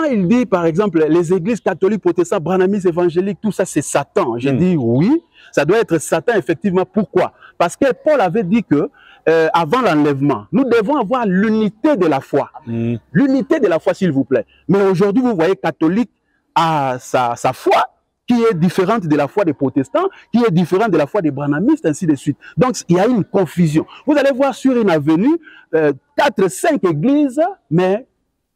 quand il dit, par exemple, les églises catholiques, protestantes, branhamistes, évangéliques, tout ça, c'est Satan. J'ai dit oui, ça doit être Satan, effectivement. Pourquoi? Parce que Paul avait dit que, avant l'enlèvement, nous devons avoir l'unité de la foi. L'unité de la foi, s'il vous plaît. Mais aujourd'hui, vous voyez, catholique a sa foi, qui est différente de la foi des protestants, qui est différente de la foi des branhamistes, ainsi de suite. Donc, il y a une confusion. Vous allez voir sur une avenue, 4, 5 églises, mais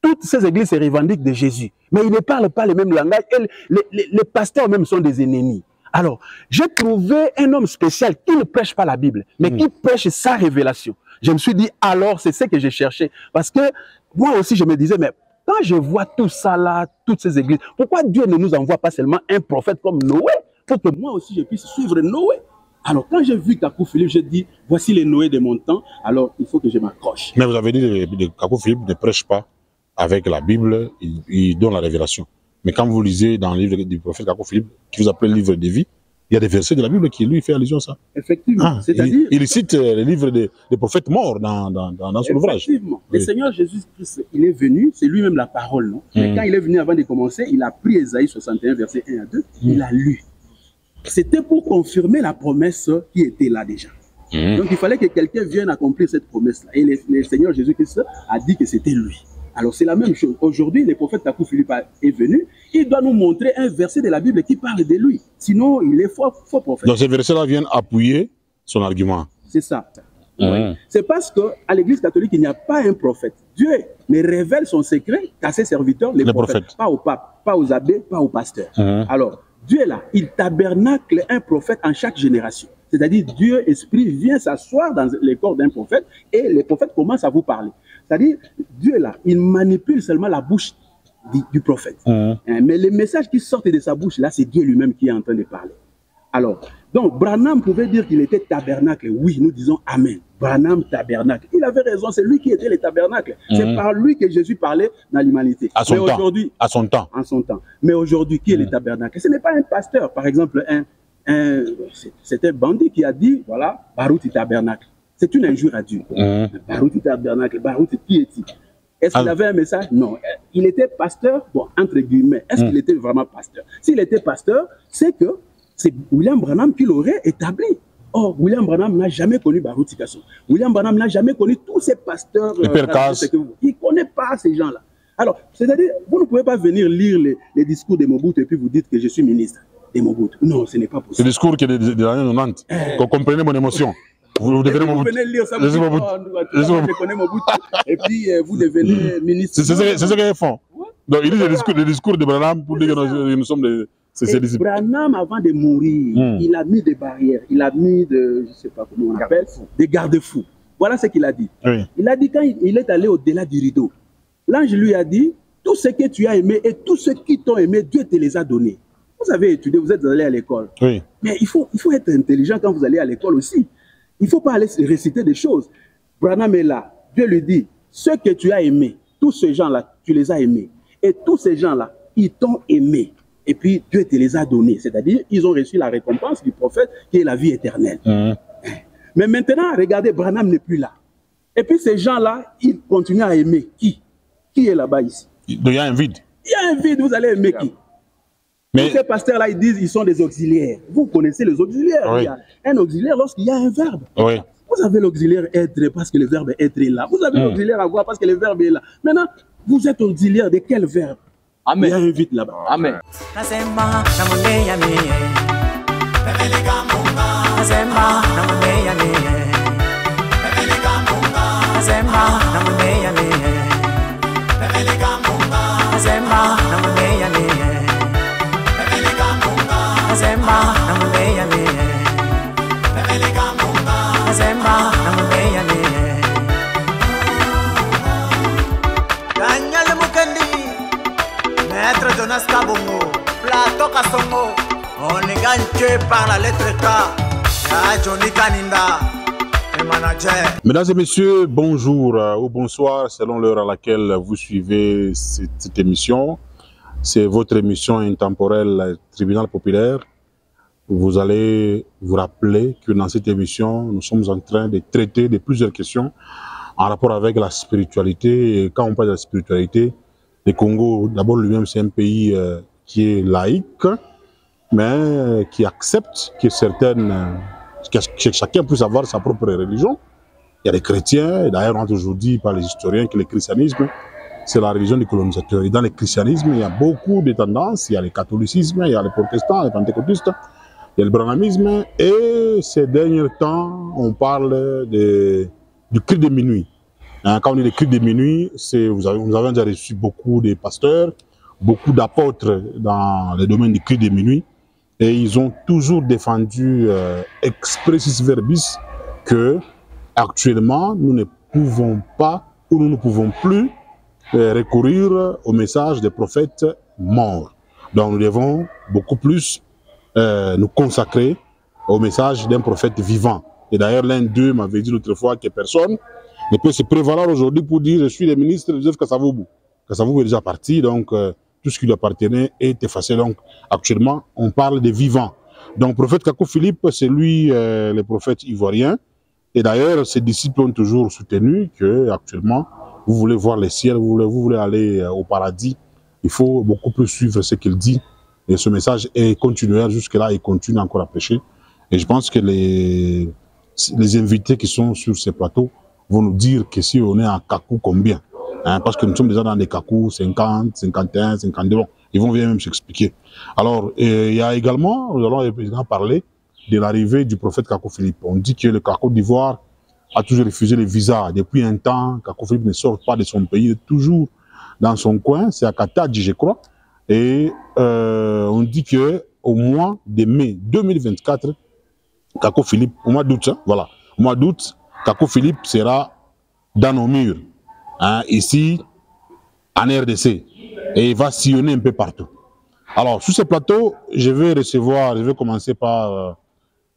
toutes ces églises se revendiquent de Jésus. Mais ils ne parlent pas le même langage. Et les pasteurs même sont des ennemis. Alors, j'ai trouvé un homme spécial qui ne prêche pas la Bible, mais qui prêche sa révélation. Je me suis dit, alors, c'est ce que j'ai cherché. Parce que moi aussi, je me disais, mais quand je vois tout ça là, toutes ces églises, pourquoi Dieu ne nous envoie pas seulement un prophète comme Noé, pour que moi aussi je puisse suivre Noé? Alors quand j'ai vu Kakou Philippe, j'ai dit, voici les Noé de mon temps, alors il faut que je m'accroche. Mais vous avez dit que Kakou Philippe ne prêche pas avec la Bible, il donne la révélation. Mais quand vous lisez dans le livre du prophète Kakou Philippe, qui vous appelle le livre de vie, il y a des versets de la Bible qui lui fait allusion à ça. Effectivement. C'est-à-dire, il cite les livres des prophètes morts dans son ouvrage. Effectivement. Le Seigneur Jésus-Christ, il est venu, c'est lui-même la parole, non? Mais quand il est venu avant de commencer, il a pris Ésaïe 61, verset 1 à 2, il a lu. C'était pour confirmer la promesse qui était là déjà. Donc il fallait que quelqu'un vienne accomplir cette promesse-là. Et le Seigneur Jésus-Christ a dit que c'était lui. Alors c'est la même chose. Aujourd'hui, le prophète Kakou Philippe est venu. Il doit nous montrer un verset de la Bible qui parle de lui. Sinon, il est faux prophète. Donc ces versets-là viennent appuyer son argument. C'est ça. C'est parce qu'à l'Église catholique, il n'y a pas un prophète. Dieu ne révèle son secret qu'à ses serviteurs, les prophètes. Pas au pape, pas aux abbés, pas aux pasteurs. Alors, Dieu est là. Il tabernacle un prophète en chaque génération. C'est-à-dire, Dieu, Esprit, vient s'asseoir dans les corps d'un prophète et les prophètes commencent à vous parler. C'est-à-dire, Dieu est là. Il manipule seulement la bouche du prophète. Mais les messages qui sortent de sa bouche, là, c'est Dieu lui-même qui est en train de parler. Alors, donc, Branham pouvait dire qu'il était tabernacle. Oui, nous disons Amen. Branham, tabernacle. Il avait raison, c'est lui qui était le tabernacle. C'est par lui que Jésus parlait dans l'humanité. À son temps. À son temps. En son temps. Mais aujourd'hui, qui est le tabernacle? Ce n'est pas un pasteur. Par exemple, c'est un bandit qui a dit, voilà, Barouti tabernacle. C'est une injure à Dieu. Barouti tabernacle, Barouti qui est-il? Est-ce qu'il avait un message? Non. Il était pasteur, bon, entre guillemets. Est-ce qu'il était vraiment pasteur? S'il était pasteur, c'est que c'est William Branham qui l'aurait établi. Or, William Branham n'a jamais connu Barouti Kasson. William Branham n'a jamais connu tous ces pasteurs. Il ne connaît pas ces gens-là. Alors, c'est-à-dire, vous ne pouvez pas venir lire les discours de Mobutu et puis vous dites que je suis ministre de Mobutu. Non, ce n'est pas possible. Ce discours qui est des années 90. Comprenez mon émotion. Vous venez lire ça, je connais Mobutu. Et puis, vous devenez ministre. C'est ce qu'ils font. Donc, ils disent les discours de Branham pour dire que nous sommes des... Branham, avant de mourir, il a mis des barrières, il a mis je ne sais pas comment on appelle, des garde-fous. Voilà ce qu'il a dit. Il a dit quand il est allé au-delà du rideau, l'ange lui a dit, tout ce que tu as aimé et tous ceux qui t'ont aimé, Dieu te les a donnés. Vous avez étudié, vous êtes allé à l'école. Mais il faut être intelligent quand vous allez à l'école aussi. Il ne faut pas aller réciter des choses. Branham est là. Dieu lui dit, ceux que tu as aimés, tous ces gens-là, tu les as aimés. Et tous ces gens-là, ils t'ont aimé. Et puis, Dieu te les a donnés. C'est-à-dire, ils ont reçu la récompense du prophète qui est la vie éternelle. Mais maintenant, regardez, Branham n'est plus là. Et puis, ces gens-là, ils continuent à aimer qui? Qui est là-bas ici? Il y a un vide. Il y a un vide, vous allez aimer qui? Mais tous ces pasteurs-là, ils disent qu'ils sont des auxiliaires. Vous connaissez les auxiliaires. Il y a un auxiliaire lorsqu'il y a un verbe. Vous avez l'auxiliaire être parce que le verbe être est là. Vous avez l'auxiliaire avoir parce que le verbe est là. Maintenant, vous êtes auxiliaire de quel verbe? Amen. Il y a un vide là-bas. Amen. Maître Jonas Kabongo, Plateau Kasongo, on est gagné par la lettre K. Johnny Kaninda, le manager. Mesdames et messieurs, bonjour ou bonsoir selon l'heure à laquelle vous suivez cette émission. C'est votre émission intemporelle Tribunal Populaire. Vous allez vous rappeler que dans cette émission, nous sommes en train de traiter de plusieurs questions en rapport avec la spiritualité. Et quand on parle de la spiritualité, Le Congo, d'abord lui-même, c'est un pays qui est laïque, mais qui accepte que que chacun puisse avoir sa propre religion. Il y a des chrétiens, et d'ailleurs on a toujours dit par les historiens que le christianisme, c'est la religion du colonisateur. Et dans le christianisme, il y a beaucoup de tendances. Il y a le catholicisme, il y a les protestants, les pentecôtistes, il y a le branhamisme. Et ces derniers temps, on parle du cri de minuit. Hein, quand on dit le cri de minuit, vous avez déjà reçu beaucoup de pasteurs, beaucoup d'apôtres dans le domaine du cri de minuit. Et ils ont toujours défendu expressis verbis que actuellement, nous ne pouvons pas ou nous ne pouvons plus recourir au message des prophètes morts. Donc nous devons beaucoup plus nous consacrer au message d'un prophète vivant. Et d'ailleurs, l'un d'eux m'avait dit l'autre fois que personne ne peut se prévaloir aujourd'hui pour dire je suis le ministre de Joseph Kasavubu. Kasavubu est déjà parti, donc tout ce qui lui appartenait est effacé. Donc actuellement, on parle des vivants. Donc le prophète Kakou Philippe, c'est lui le prophète ivoirien. Et d'ailleurs, ses disciples ont toujours soutenu que actuellement, vous voulez voir les ciels, vous voulez aller au paradis, il faut beaucoup plus suivre ce qu'il dit. Et ce message est continuel jusque-là, il continue encore à prêcher. Et je pense que les invités qui sont sur ces plateaux vont nous dire que si on est en Kakou, combien, hein, parce que nous sommes déjà dans des Kakou 50, 51, 52, bon, ils vont bien même s'expliquer. Alors, il y a également, nous allons également parler de l'arrivée du prophète Kakou Philippe. On dit que le Kakou d'Ivoire a toujours refusé les visas. Depuis un temps, Kakou Philippe ne sort pas de son pays, il est toujours dans son coin, c'est à Katadji, je crois. Et on dit que au mois de mai 2024, Kakou Philippe, au mois d'août, hein, voilà, au mois d'août, Kakou Philippe sera dans nos murs, hein, ici, en RDC, et il va sillonner un peu partout. Alors, sur ce plateau, je vais commencer par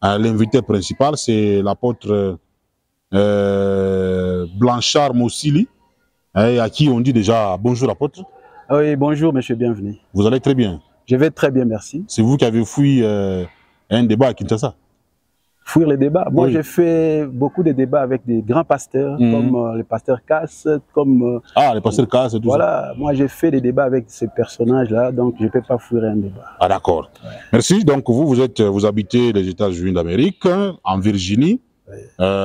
l'invité principal, c'est l'apôtre Blanchard Mossili, à qui on dit déjà bonjour apôtre. Oui, bonjour monsieur, bienvenue. Vous allez très bien? Je vais très bien, merci. C'est vous qui avez fui un débat à Kinshasa? Fuir les débats? Moi, oui. J'ai fait beaucoup de débats avec des grands pasteurs, comme le pasteur Cass, comme... ah, le pasteur Cass et tout voilà, ça. Voilà, moi j'ai fait des débats avec ces personnages-là, donc je ne peux pas fuir un débat. Ah d'accord. Ouais. Merci. Donc vous habitez les États-Unis d'Amérique, en Virginie. Oui.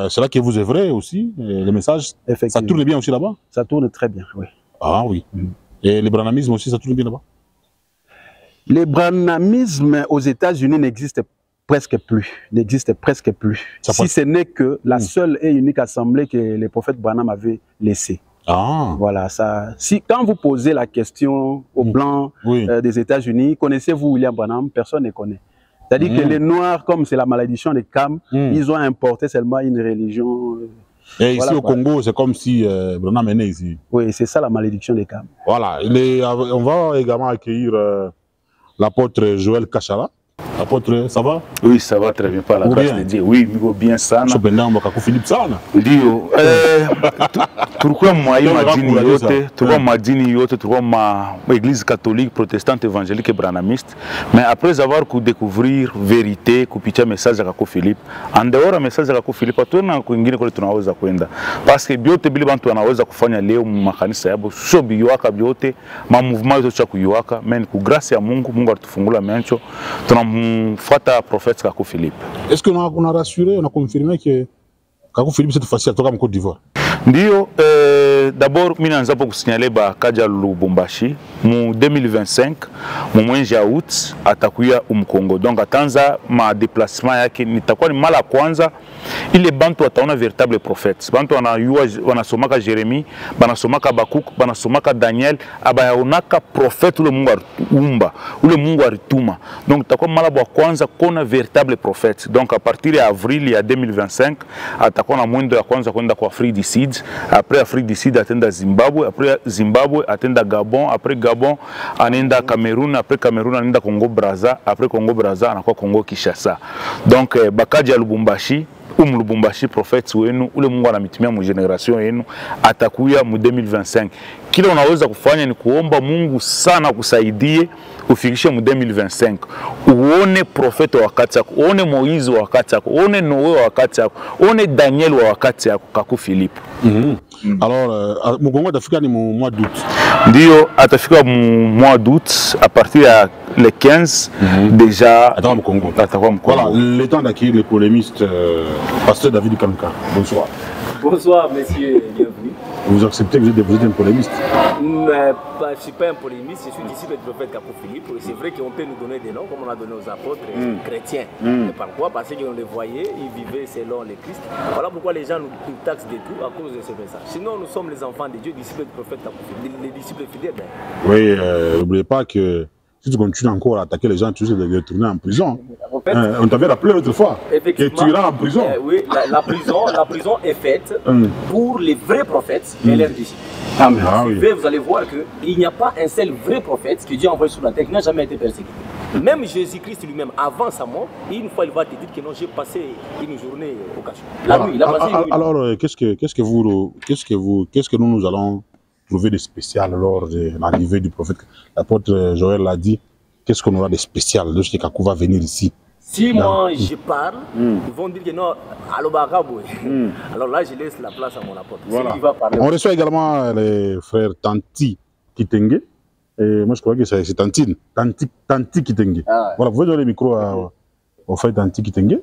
C'est là que vous œuvrez aussi, le message. Ça tourne bien aussi là-bas? Ça tourne très bien, oui. Ah oui. Et le branhamisme aussi, ça tourne bien là-bas? Le branhamisme aux États-Unis n'existe presque plus. Si ce n'est que la seule et unique assemblée que le prophète Branham avait laissée. Ah. Voilà, ça. Quand vous posez la question aux Blancs des États-Unis, connaissez-vous William Branham? Personne ne connaît. C'est-à-dire que les Noirs, comme c'est la malédiction des Kam, ils ont importé seulement une religion. Et ici au Congo, c'est comme si Branham est né ici. Oui, c'est ça la malédiction des Kam. Voilà. On va également accueillir l'apôtre Joël Kachala. Apôtre, ça va? Oui, ça va très bien, par la grâce de Dieu. Oui, bien ça. Je suis Philippe Sana. Dio, pourquoi moi, madini yote, pourquoi ma église catholique, protestante, évangélique et branhamiste, mais après avoir découvert vérité, kupitia message à Kakou Philippe, en dehors message à Kakou Philippe, tuona kuingine kule tunaweza kwenda. Parce que biote bili bantu wanaweza kufanya leo makanisa yabo, sio biwaka biote, ma mouvement yote cha kuyuwaka, mais ku grâce ya Mungu, Mungu atufungula mencho, tunamfuata prophète Kakou Philippe. Est-ce qu'on a rassuré, on a confirmé que Kakou Philippe cette fois-ci atoka en Côte d'Ivoire? Ndio, d'abord mimi naanza po kusignaler ba kaja Lubumbashi mu 2025 mu mwezi wa août atakuya Congo. Donc atanza ma déplacement yake nitakuwa ni mala kwanza ile bantu wataona véritable prophète. Bantu wanasomaka Jérémie, banasomaka Bakuk, banasomaka Daniel, abayaonaka prophète ule Mungu umba, ule Mungu arituma. Donc takuwa mala bwa kwanza kona véritable prophète. Donc à partir ya avril ya 2025 atakuwa na mwendo ya kwanza kwenda kwa Afrique du Sud. Après Afrique du Sud atenda Zimbabwe, après Zimbabwe atenda Gabon, après Gabon anenda Cameroun, après Cameroun anenda Congo Brazza, après Congo Brazza anakuwa Congo Kinshasa. Donc bakaji ya Lubumbashi, Lubumbashi prophète wenu ule Mungu anamitumia mu generation yenu atakuya mu 2025. Kile unaweza kufanya ni kuomba Mungu sana kusaidie ufikishe mu 2025 uone prophète wakati yako, uone Moïse wakati yako, uone Noé wakati yako, uone Daniel wakati yako Kaku Philippe. Alors mu Congo d'Afrique ni mu mois d'août. Ndio atafika mu mois d'août à partir ya le 15 déjà Attends, au Congo. Voilà, le temps d'accueillir le polémiste pasteur David Kanka. Bonsoir. Bonsoir, messieurs, bienvenue. Vous acceptez que vous êtes un polémiste? Je ne suis pas un polémiste, je suis disciple du prophète Kaku Philippe. C'est vrai qu'on peut nous donner des noms, comme on a donné aux apôtres chrétiens. Mais pourquoi? Parce qu'on les voyait, ils vivaient selon le Christ. Voilà pourquoi les gens nous taxent de tout à cause de ce message. Sinon, nous sommes les enfants de Dieu, disciples du prophète Kaku Philippe, les disciples fidèles. Oui, n'oubliez pas que si tu continues encore à attaquer les gens, tu risques de retourner en prison. En fait, on t'avait rappelé l'autre fois que tu iras en prison. Oui, la prison est faite pour les vrais prophètes et leurs disciples. Vous allez voir qu'il n'y a pas un seul vrai prophète que Dieu a envoyé sur la terre qui n'a jamais été persécuté. Même Jésus-Christ lui-même, avant sa mort, une fois il va te dire que non, j'ai passé une journée au cachot. La nuit, il a passé une nuit. Alors, qu'est-ce que nous allons trouver de spécial lors de l'arrivée du prophète? L'apôtre Joël l'a dit. Qu'est-ce qu'on aura de spécial lorsque Kaku va venir ici? Si moi je parle, ils vont dire que non, alors là je laisse la place à mon apôtre. Voilà. On reçoit également les frères Tanti Kitenge. Et moi je crois que c'est Tantine. Tanti Kitenge. Voilà, vous pouvez donner le micro au frère Tanti Kitenge.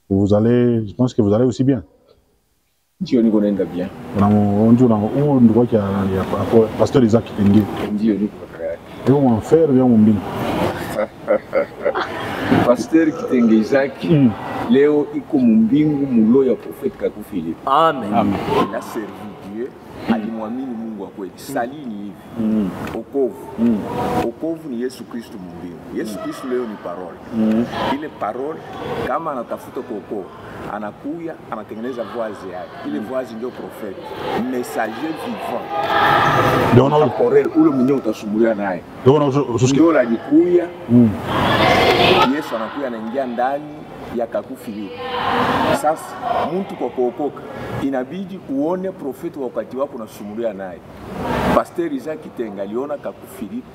Vous allez, je pense que vous allez aussi bien. Dieu nous connaît bien. On voit qu'il y a pasteur Isaac Kitenge. Dieu nous et on va faire bien mon bien. Pasteur Kitenge Isaac, Léo iko mumbingu mulo ya prophète Kaku Philippe. Amen. Il a servi Dieu, alimwamini Mungu wa kweli. Salini hivi. Okovu ni Yesu Kristo mumbingu. Yesu Kristo leo ni parole. Ile parole kama anatafuta kuokoa, anakuya anatengeneza voice yake. Ile voice ndio prophète, messager vivant. Ndio na korel ule mwenyewe utasumbulia naye. Ndio la dikuya. Yesu anakuya anaingia ndani ya Kaku Philippe. Sasa mtu kwa kuokoka inabidi uone profeti wakati wako unasumulia naye. Pasteur Isaac Kitenge aliona Kaku Philippe,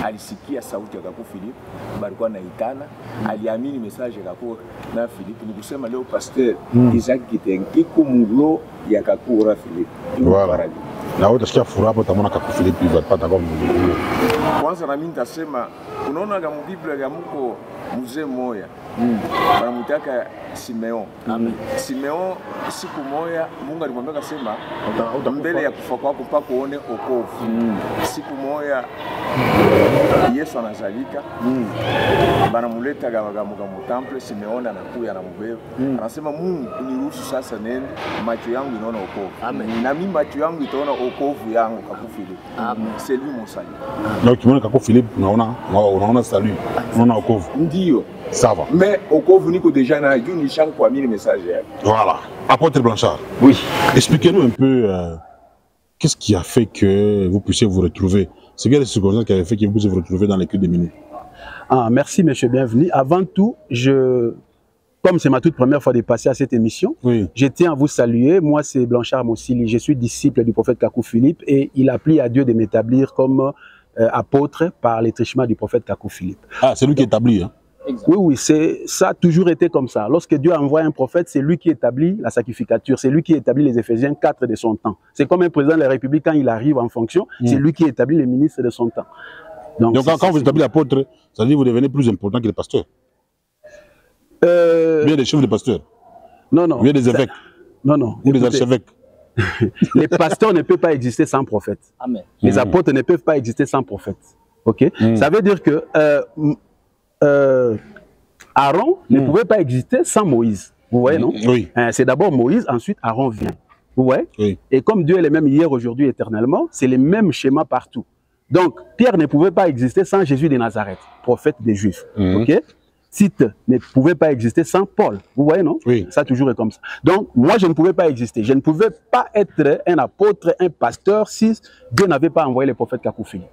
alisikia sauti ya Kaku Philippe, balikuwa naitana, aliamini message ya Kaku na Philippe. Ni kusema leo Pasteur Isaac Kitenge iko mulo ya Kaku Philippe. Voilà. Na wote sikia furaha hapo tamona Kaku Philippe ipata kama mzungu. Kwanza na mimi nitasema unaona kama Biblia ya mko mzee moya. Wanamtaka Simeon. Simeon siku moya Mungu alimwambia kasema mbele ya kufa kwako mpaka uone wokovu. Siku moya Yesu anazalika. Banamuleta kama temple, Simeon anakuya anambeba. Anasema Mungu uniruhusu sasa nende macho yangu inaona wokovu. Na mimi macho yangu itaona wokovu yangu Kaku Philippe. C'est lui mon salut. Donc tu vois Kaku Philippe unaona salut, unaona wokovu. Ndio. Ça va. Mais wokovu niko déjà na juu ni changu kwa mimi message yake. Voilà. Apôtre Blanchard. Oui. Expliquez-nous un peu qu'est-ce qui a fait que vous puissiez vous retrouver. C'est quelle circonstance qui a fait que vous puissiez vous retrouver dans les quelques minutes. Merci, monsieur, bienvenue. Avant tout, comme c'est ma toute première fois de passer à cette émission, je tiens à vous saluer. Moi, c'est Blanchard Mossili. Je suis disciple du prophète Kaku Philippe et il a plu à Dieu de m'établir comme apôtre par les trichements du prophète Kaku Philippe. Ah, c'est lui qui établit, hein? Oui, ça a toujours été comme ça. Lorsque Dieu envoie un prophète, c'est lui qui établit la sacrificature, c'est lui qui établit les Éphésiens 4 de son temps. C'est comme un président de la République, quand il arrive en fonction, c'est lui qui établit les ministres de son temps. Donc quand vous établissez l'apôtre, ça veut dire que vous devenez plus important que les pasteurs. Bien des chefs de pasteurs. Non, non. Bien des évêques. Non, non. Ou des archevêques. Les pasteurs ne peuvent pas exister sans prophète. Amen. Les apôtres ne peuvent pas exister sans prophète. Ok. Ça veut dire que Aaron ne pouvait pas exister sans Moïse. Vous voyez, non? Oui. C'est d'abord Moïse, ensuite Aaron vient. Vous voyez? Oui. Et comme Dieu est le même hier, aujourd'hui, éternellement, c'est le même schéma partout. Donc, Pierre ne pouvait pas exister sans Jésus de Nazareth, prophète des Juifs. Ok? Tite ne pouvait pas exister sans Paul. Vous voyez, non? Oui. Ça toujours est comme ça. Donc, moi, je ne pouvais pas exister. Je ne pouvais pas être un apôtre, un pasteur, si Dieu n'avait pas envoyé le prophète Kaku Philippe.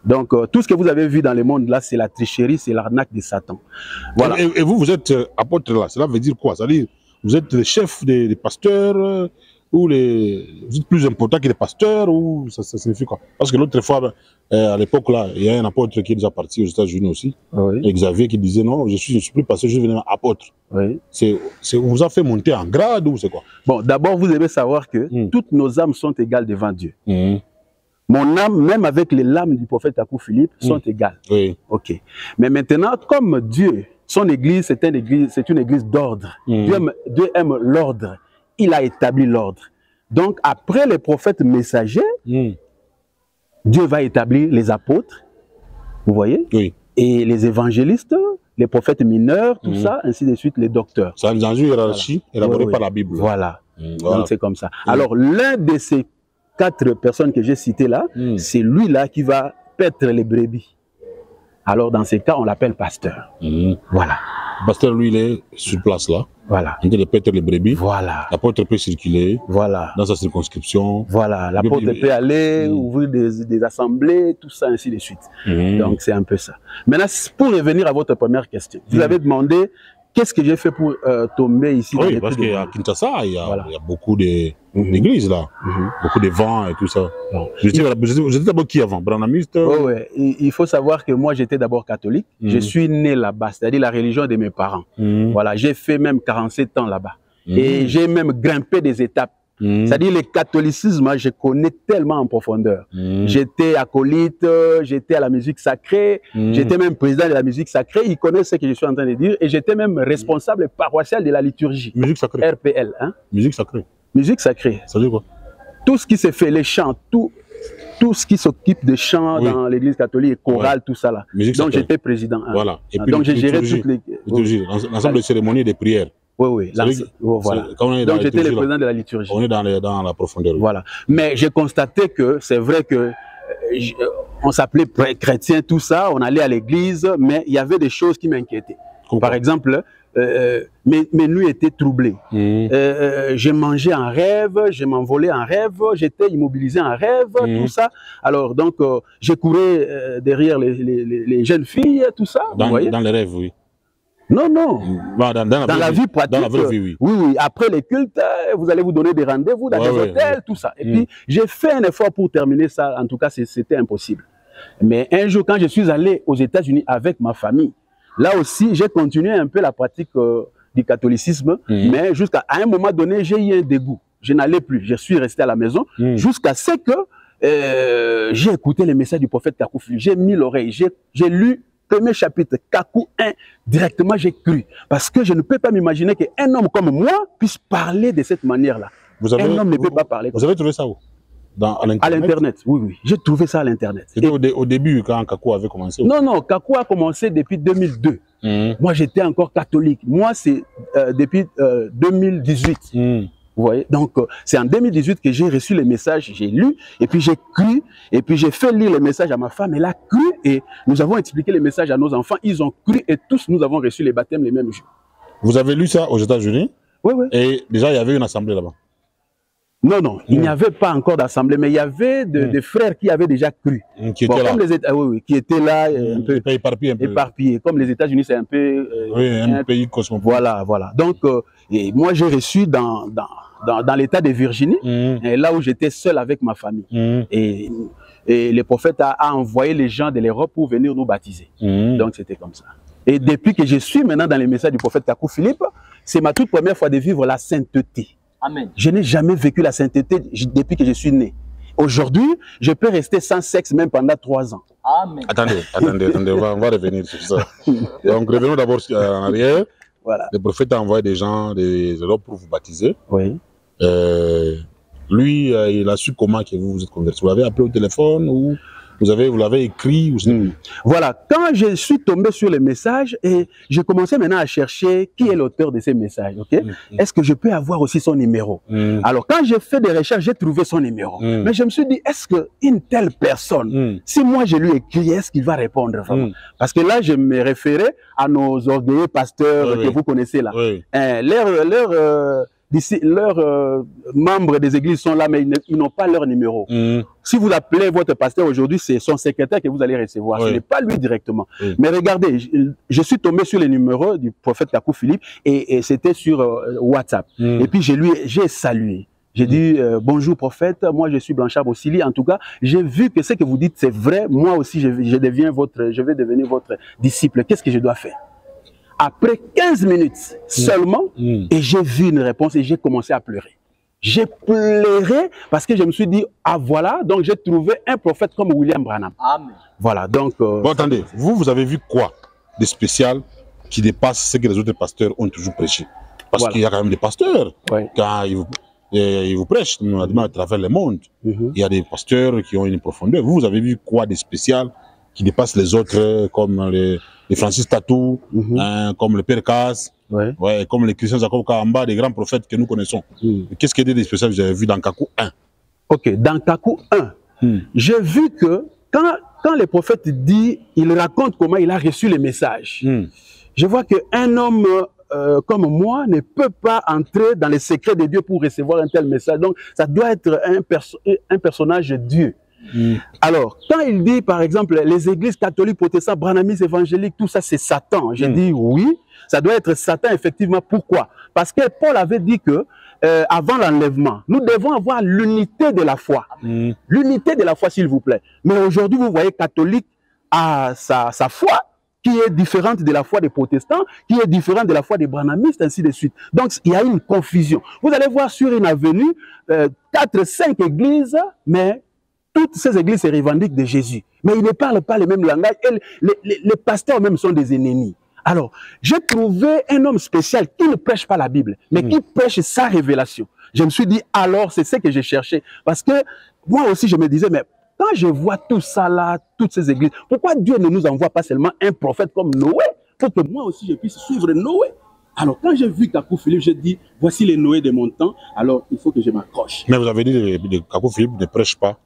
Donc, tout ce que vous avez vu dans le monde, là, c'est la tricherie, c'est l'arnaque de Satan. Voilà. Et vous, vous êtes apôtre là. Cela veut dire quoi? Ça veut dire, vous êtes le chef des pasteurs, ou vous êtes plus important que les pasteurs, ou ça signifie quoi? Parce que l'autre fois, à l'époque là, il y a un apôtre qui est déjà parti aux États-Unis aussi, Oui. Xavier, qui disait non, je suis plus pasteur, je suis devenu apôtre. Oui. On vous a fait monter en grade ou c'est quoi? Bon, d'abord, vous devez savoir que toutes nos âmes sont égales devant Dieu. Mm. Mon âme, même avec les lames du prophète Takou Philippe, sont égales. Oui. Ok. Mais maintenant, comme Dieu, son église, c'est une église d'ordre. Dieu aime l'ordre. Il a établi l'ordre. Donc, après les prophètes messagers, Dieu va établir les apôtres, vous voyez, Oui. et les évangélistes, les prophètes mineurs, tout ça, ainsi de suite, les docteurs. C'est dans une hiérarchie élaborée par la Bible. Voilà. Voilà. Donc, c'est comme ça. Alors, l'un de ces 4 personnes que j'ai citées là, c'est lui-là qui va paître les brebis. Alors, dans ces cas, on l'appelle pasteur. Voilà. Le pasteur, lui, il est sur place là. Voilà. Il paître les brebis. Voilà. L'apôtre peut circuler. Voilà. Dans sa circonscription. Voilà. L'apôtre peut aller ouvrir des assemblées, tout ça, ainsi de suite. Donc, c'est un peu ça. Maintenant, pour revenir à votre première question, vous avez demandé qu'est-ce que j'ai fait pour tomber ici. Oui, parce qu'à Kinshasa, il y a beaucoup d'églises là. Beaucoup de vents et tout ça. Vous étiez d'abord qui avant? Branhamiste? Oui, il faut savoir que moi, j'étais d'abord catholique. Je suis né là-bas, c'est-à-dire la religion de mes parents. Voilà, j'ai fait même 47 ans là-bas. Et j'ai même grimpé des étapes. C'est-à-dire le catholicisme, je connais tellement en profondeur. J'étais acolyte, j'étais à la musique sacrée, j'étais même président de la musique sacrée. Ils connaissent ce que je suis en train de dire. Et j'étais même responsable paroissial de la liturgie. Musique sacrée. RPL. Hein? Musique sacrée. Musique sacrée. Ça veut dire quoi? Tout ce qui se fait, les chants, tout ce qui s'occupe de chants dans l'église catholique, chorale, tout ça là. Donc j'étais président. Hein. Voilà. Et puis, donc j'ai géré toutes les... L'ensemble des cérémonies et des prières. Oui, voilà. Donc j'étais le président de la liturgie. On est dans la profondeur. Voilà. Mais j'ai constaté que c'est vrai que on s'appelait chrétien, tout ça, on allait à l'église, mais il y avait des choses qui m'inquiétaient. Par exemple, mes nuits étaient troublées. Je mangeais en rêve, je m'envolais en rêve, j'étais immobilisé en rêve, tout ça. Alors donc, je courais derrière les jeunes filles, tout ça. Dans les rêves, oui. Non. Dans la vie pratique. Dans la vraie vie, oui. Oui. Après les cultes, vous allez vous donner des rendez-vous dans des hôtels, tout ça. Et puis, j'ai fait un effort pour terminer ça. En tout cas, c'était impossible. Mais un jour, quand je suis allé aux États-Unis avec ma famille, là aussi, j'ai continué un peu la pratique du catholicisme. Mais jusqu'à un moment donné, j'ai eu un dégoût. Je n'allais plus. Je suis resté à la maison jusqu'à ce que j'ai écouté les messages du prophète Takou Philippe. J'ai mis l'oreille. J'ai lu premier chapitre, Kakou 1, directement j'ai cru. Parce que je ne peux pas m'imaginer qu'un homme comme moi puisse parler de cette manière-là. Un homme ne peut pas parler comme ça. Vous avez trouvé ça où? À l'Internet, oui. J'ai trouvé ça à l'Internet. C'était au début, quand Kakou avait commencé? Non, Kakou a commencé depuis 2002. Moi, j'étais encore catholique. Moi, c'est depuis 2018. Vous voyez, donc c'est en 2018 que j'ai reçu les messages, j'ai lu, et puis j'ai cru, et puis j'ai fait lire les messages à ma femme, elle a cru, et nous avons expliqué les messages à nos enfants, ils ont cru, et tous nous avons reçu les baptêmes les mêmes jours. Vous avez lu ça aux États-Unis? Oui. Et déjà, il y avait une assemblée là-bas? Non, il n'y avait pas encore d'assemblée, mais il y avait des frères qui avaient déjà cru. Qui étaient là. Qui étaient là, un peu éparpillés. Comme les États-Unis, c'est un peu... un pays cosmopolite. Voilà. Donc, et moi, j'ai reçu dans l'état de Virginie, là où j'étais seul avec ma famille. Et le prophète a envoyé les gens de l'Europe pour venir nous baptiser. Donc, c'était comme ça. Et depuis que je suis maintenant dans les messages du prophète Takou Philippe, c'est ma toute première fois de vivre la sainteté. Amen. Je n'ai jamais vécu la sainteté depuis que je suis né. Aujourd'hui, je peux rester sans sexe même pendant 3 ans. Amen. Attendez, on va revenir sur ça. Donc, revenons d'abord en arrière. Voilà. Le prophète a envoyé des gens des Europes pour vous baptiser. Oui. Lui, il a su comment que vous vous êtes converti. Vous l'avez appelé au téléphone ou vous l'avez écrit ou Voilà. Quand je suis tombé sur les messages et j'ai commencé maintenant à chercher qui est l'auteur de ces messages. Est-ce que je peux avoir aussi son numéro? Alors, quand j'ai fait des recherches, j'ai trouvé son numéro. Mais je me suis dit, est-ce qu'une telle personne, si moi je lui écris, est-ce qu'il va répondre vraiment? Parce que là, je me référais à nos orgueilleux pasteurs que vous connaissez là. Leurs membres des églises sont là, mais ils n'ont pas leur numéro. Si vous appelez votre pasteur aujourd'hui, c'est son secrétaire que vous allez recevoir. Ce n'est pas lui directement. Mais regardez, je suis tombé sur les numéros du prophète Takou Philippe et c'était sur WhatsApp. Et puis j'ai salué. J'ai dit bonjour prophète, moi je suis Blanchard Bossili. En tout cas, j'ai vu que ce que vous dites c'est vrai. Moi aussi je vais devenir votre disciple. Qu'est-ce que je dois faire? Après 15 minutes seulement, et j'ai vu une réponse et j'ai commencé à pleurer. J'ai pleuré parce que je me suis dit, ah voilà, donc j'ai trouvé un prophète comme William Branham. Amen. Voilà, donc... bon, attendez, vous avez vu quoi de spécial qui dépasse ce que les autres pasteurs ont toujours prêché? Parce qu'il y a quand même des pasteurs, quand ils vous prêchent à travers le monde, il y a des pasteurs qui ont une profondeur. Vous avez vu quoi de spécial qui dépasse les autres, comme les Francis Tatou, comme le Père Casse, comme les Christians Jacob Kaamba, des grands prophètes que nous connaissons. Qu'est-ce qu'il y a de spécial que vous avez vu dans Kakou 1? Ok, dans Kakou 1, j'ai vu que quand le prophète dit, il raconte comment il a reçu les messages. Je vois qu'un homme comme moi ne peut pas entrer dans les secrets de Dieu pour recevoir un tel message. Donc, ça doit être un personnage de Dieu. Alors, quand il dit, par exemple, les églises catholiques, protestantes, branhamistes, évangéliques, tout ça, c'est Satan. Je dis oui, ça doit être Satan, effectivement. Pourquoi? Parce que Paul avait dit que, avant l'enlèvement, nous devons avoir l'unité de la foi. L'unité de la foi, s'il vous plaît. Mais aujourd'hui, vous voyez, catholique a sa foi, qui est différente de la foi des protestants, qui est différente de la foi des branhamistes, ainsi de suite. Donc, il y a une confusion. Vous allez voir sur une avenue, 4-5 églises, mais toutes ces églises se revendiquent de Jésus. Mais ils ne parlent pas le même langage. Et les pasteurs même sont des ennemis. Alors, j'ai trouvé un homme spécial qui ne prêche pas la Bible, mais qui prêche sa révélation. Je me suis dit, alors, c'est ce que j'ai cherché. Parce que moi aussi, je me disais, mais quand je vois tout ça là, toutes ces églises, pourquoi Dieu ne nous envoie pas seulement un prophète comme Noé, pour que moi aussi je puisse suivre Noé? Alors quand j'ai vu Kakou Philippe, j'ai dit, voici les Noé de mon temps, alors il faut que je m'accroche. Mais vous avez dit que Kakou Philippe ne prêche pas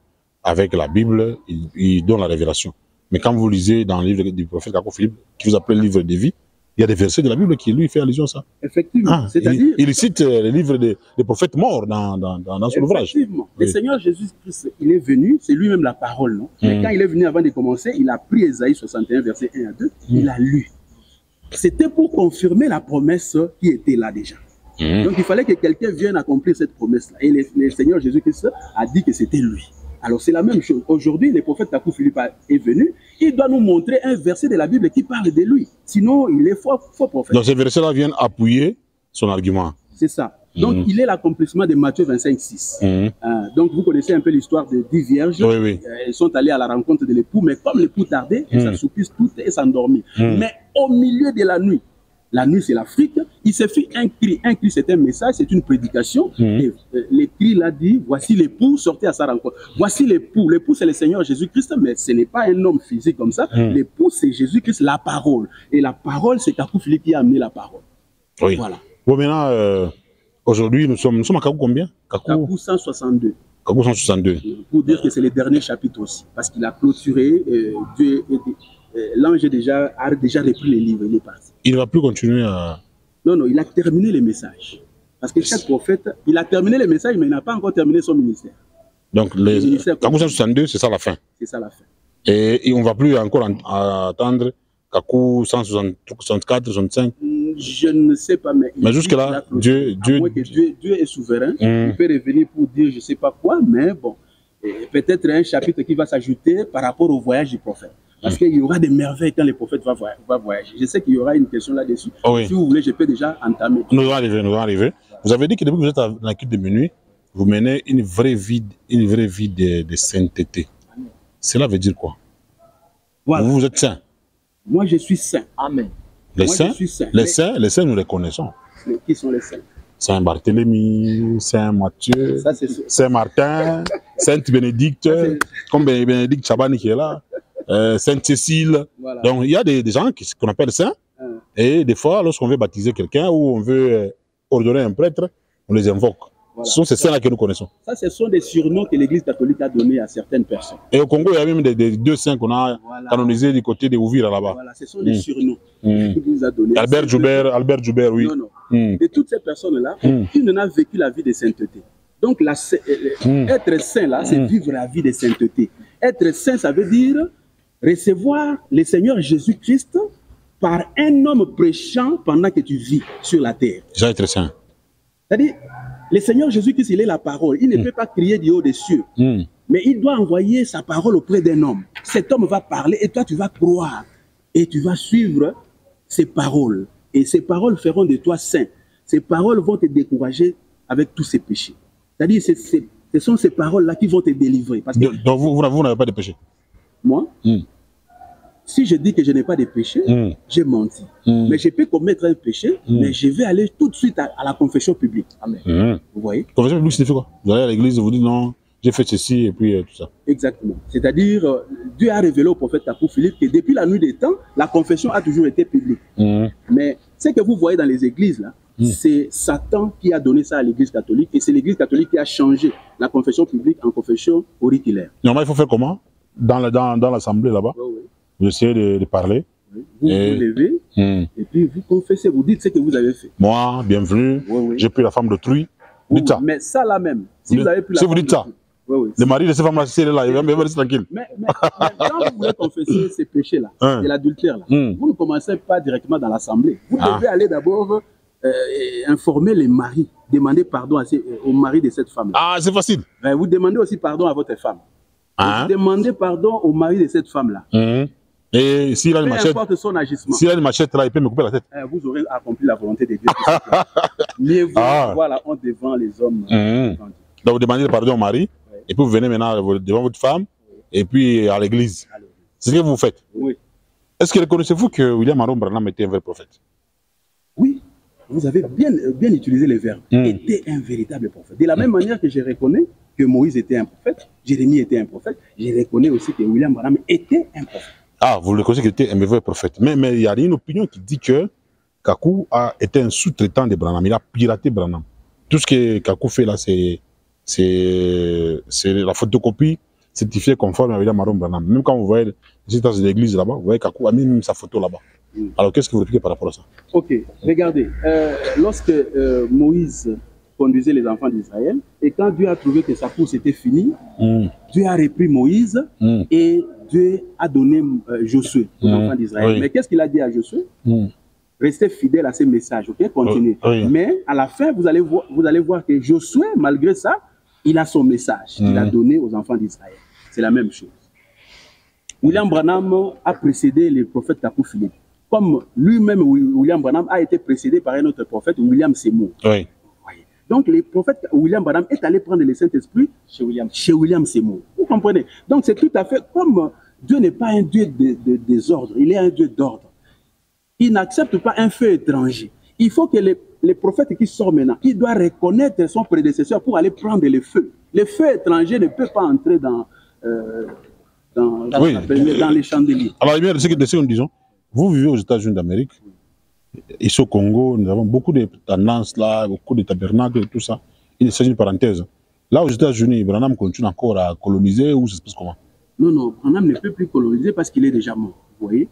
avec la Bible, il donne la révélation. Mais quand vous lisez dans le livre du prophète Kakou Philippe, qui vous appelle le livre de vie, il y a des versets de la Bible qui lui fait allusion à ça. Effectivement. C'est-à-dire, il cite le livre des prophètes morts dans son ouvrage. Effectivement. Le Seigneur Jésus-Christ, il est venu, c'est lui-même la parole, non? Mais quand il est venu avant de commencer, il a pris Ésaïe 61, verset 1 à 2, il a lu. C'était pour confirmer la promesse qui était là déjà. Donc il fallait que quelqu'un vienne accomplir cette promesse-là. Et le Seigneur Jésus-Christ a dit que c'était lui. Alors c'est la même chose. Aujourd'hui, le prophète Kakou Philippe est venu. Il doit nous montrer un verset de la Bible qui parle de lui. Sinon, il est faux prophète. Donc ces versets-là viennent appuyer son argument. C'est ça. Donc il est l'accomplissement de Matthieu 25, 6. Donc vous connaissez un peu l'histoire de 10 vierges. Elles sont allées à la rencontre de l'époux, mais comme l'époux tardait, elles s'assoupissent toutes et s'endormient. Mais au milieu de la nuit c'est l'Afrique, il se fit un cri. Un cri, c'est un message, c'est une prédication. Et le cri l'a dit, voici l'époux, sortez à sa rencontre. Voici l'époux. L'époux, c'est le Seigneur Jésus-Christ, mais ce n'est pas un homme physique comme ça. L'époux, c'est Jésus-Christ, la parole. Et la parole, c'est Kakou Philippe qui a amené la parole. Oui. Voilà. Bon, maintenant, aujourd'hui, nous sommes à Kakou combien? Kakou 162. Kakou 162. Pour dire que c'est le dernier chapitre aussi. Parce qu'il a clôturé, l'ange a déjà repris les livres, il est parti. Il ne va plus continuer à... Non, il a terminé les messages. Parce que chaque prophète, il a terminé les messages, mais il n'a pas encore terminé son ministère. Donc, Kakou 162, c'est ça la fin. C'est ça la fin. Et on ne va plus encore attendre Kakou 164, 165. Je ne sais pas, mais jusque-là, Dieu est souverain. Il peut revenir pour dire je ne sais pas quoi, mais bon, peut-être un chapitre qui va s'ajouter par rapport au voyage du prophète. Parce qu'il y aura des merveilles quand le prophète va voyager. Je sais qu'il y aura une question là-dessus. Si vous voulez, je peux déjà entamer. Nous allons arriver. Vous avez dit que depuis que vous êtes dans la culte de minuit, vous menez une vraie vie de sainteté. Cela veut dire quoi? Voilà. Vous êtes saint. Moi, je suis saint. Amen. Les saints, nous les connaissons. Mais qui sont les saints? Saint Barthélemy, Saint Matthieu, Saint Martin, Sainte Bénédicte, comme Bénédicte Chabani qui est là. Sainte Cécile. Voilà. Donc il y a des gens qu'on appelle saints. Et des fois, lorsqu'on veut baptiser quelqu'un ou on veut ordonner un prêtre, on les invoque. Voilà. Ce sont ces saints-là que nous connaissons. Ça, ce sont des surnoms que l'Église catholique a donnés à certaines personnes. Et au Congo, il y a même des 2 saints qu'on a canonisés du côté de Ouvira là-bas. Voilà, ce sont des surnoms qu'il a donnés. Albert Joubert, oui. Non. Et toutes ces personnes-là, aucune n'en a vécu la vie de sainteté. Donc, être saint, là, c'est vivre la vie de sainteté. Être saint, ça veut dire recevoir le Seigneur Jésus-Christ par un homme prêchant pendant que tu vis sur la terre. Déjà être saint. C'est-à-dire, Le Seigneur Jésus-Christ, il est la parole. Il ne peut pas crier du haut des cieux. Mais il doit envoyer sa parole auprès d'un homme. Cet homme va parler et toi, tu vas croire. Et tu vas suivre ses paroles. Et ces paroles feront de toi saint. Ces paroles vont te décourager avec tous ces péchés. C'est-à-dire, ce sont ces paroles-là qui vont te délivrer. Parce que donc vous n'avez pas de péché? Moi, si je dis que je n'ai pas de péché, j'ai menti. Mais je peux commettre un péché, mais je vais aller tout de suite à la confession publique. Amen. Vous voyez? Confession publique signifie quoi? Vous allez à l'église, vous dites non, j'ai fait ceci et puis tout ça. Exactement. C'est-à-dire, Dieu a révélé au prophète Takou Philippe que depuis la nuit des temps, la confession a toujours été publique. Mais ce que vous voyez dans les églises, là, c'est Satan qui a donné ça à l'église catholique et c'est l'église catholique qui a changé la confession publique en confession auriculaire. Normalement, il faut faire comment? Dans l'assemblée là-bas, vous essayez de parler. Vous vous levez et puis vous confessez, vous dites ce que vous avez fait. Moi, bienvenue, j'ai pris la femme d'autrui. Dites ça. Mais ça là même, si vous avez pris si vous dites ça, le mari de cette femme-là, si elle est là, il va rester tranquille. Mais quand vous voulez confesser ces péchés-là, et l'adultère-là, vous ne commencez pas directement dans l'assemblée. Vous devez aller d'abord informer les maris, demander pardon au mari de cette femme-là. Ah, c'est facile. Vous demandez aussi pardon à votre femme. Vous demandez pardon au mari de cette femme-là. Et s'il a une machette, s'il a une machette là, il peut me couper la tête. Vous aurez accompli la volonté de Dieu. Mieux vaut avoir la honte devant les hommes. Donc vous demandez pardon au mari, et puis vous venez maintenant devant votre femme, et puis à l'église. C'est ce que vous faites. Oui. Est-ce que reconnaissez-vous que William Aaron Branham était un vrai prophète? Oui. Vous avez bien utilisé les verbes. Était un véritable prophète. De la même manière que je reconnais que Moïse était un prophète, Jérémie était un prophète, je reconnais aussi que William Branham était un prophète. Ah, vous le connaissez qu'il était un vrai prophète. Mais il y a une opinion qui dit que Kakou a été un sous-traitant de Branham. Il a piraté Branham. Tout ce que Kakou fait là, c'est la photocopie certifiée conforme à William Aaron Branham. Même quand vous voyez les états de l'église là-bas, vous voyez Kakou a mis même sa photo là-bas. Alors, qu'est-ce que vous répliquez par rapport à ça? Ok, regardez. Lorsque Moïse conduisait les enfants d'Israël, et quand Dieu a trouvé que sa course était finie, Dieu a repris Moïse et Dieu a donné Josué aux enfants d'Israël. Mais qu'est-ce qu'il a dit à Josué? Restez fidèle à ces messages, ok? Continuez. Mais à la fin, vous allez voir que Josué, malgré ça, il a son message qu'il a donné aux enfants d'Israël. C'est la même chose. William Branham a précédé le prophète Takou Philippe. Comme lui-même, William Branham a été précédé par un autre prophète, William Seymour. Donc, le prophète William Branham est allé prendre le Saint-Esprit chez William Seymour. Vous comprenez? Donc, c'est tout à fait comme Dieu n'est pas un Dieu de désordre, il est un Dieu d'ordre. Il n'accepte pas un feu étranger. Il faut que les prophètes qui sortent maintenant, il doit reconnaître son prédécesseur pour aller prendre le feu. Le feu étranger ne peut pas entrer dans les chandeliers. Alors, ce que nous disons, vous vivez aux États-Unis d'Amérique, ici au Congo, nous avons beaucoup de tendances là, beaucoup de tabernacles et tout ça. Il s'agit d'une parenthèse. Là, aux États-Unis, Branham continue encore à coloniser ou ça se passe comment? Non, Branham ne peut plus coloniser parce qu'il est déjà mort, vous voyez.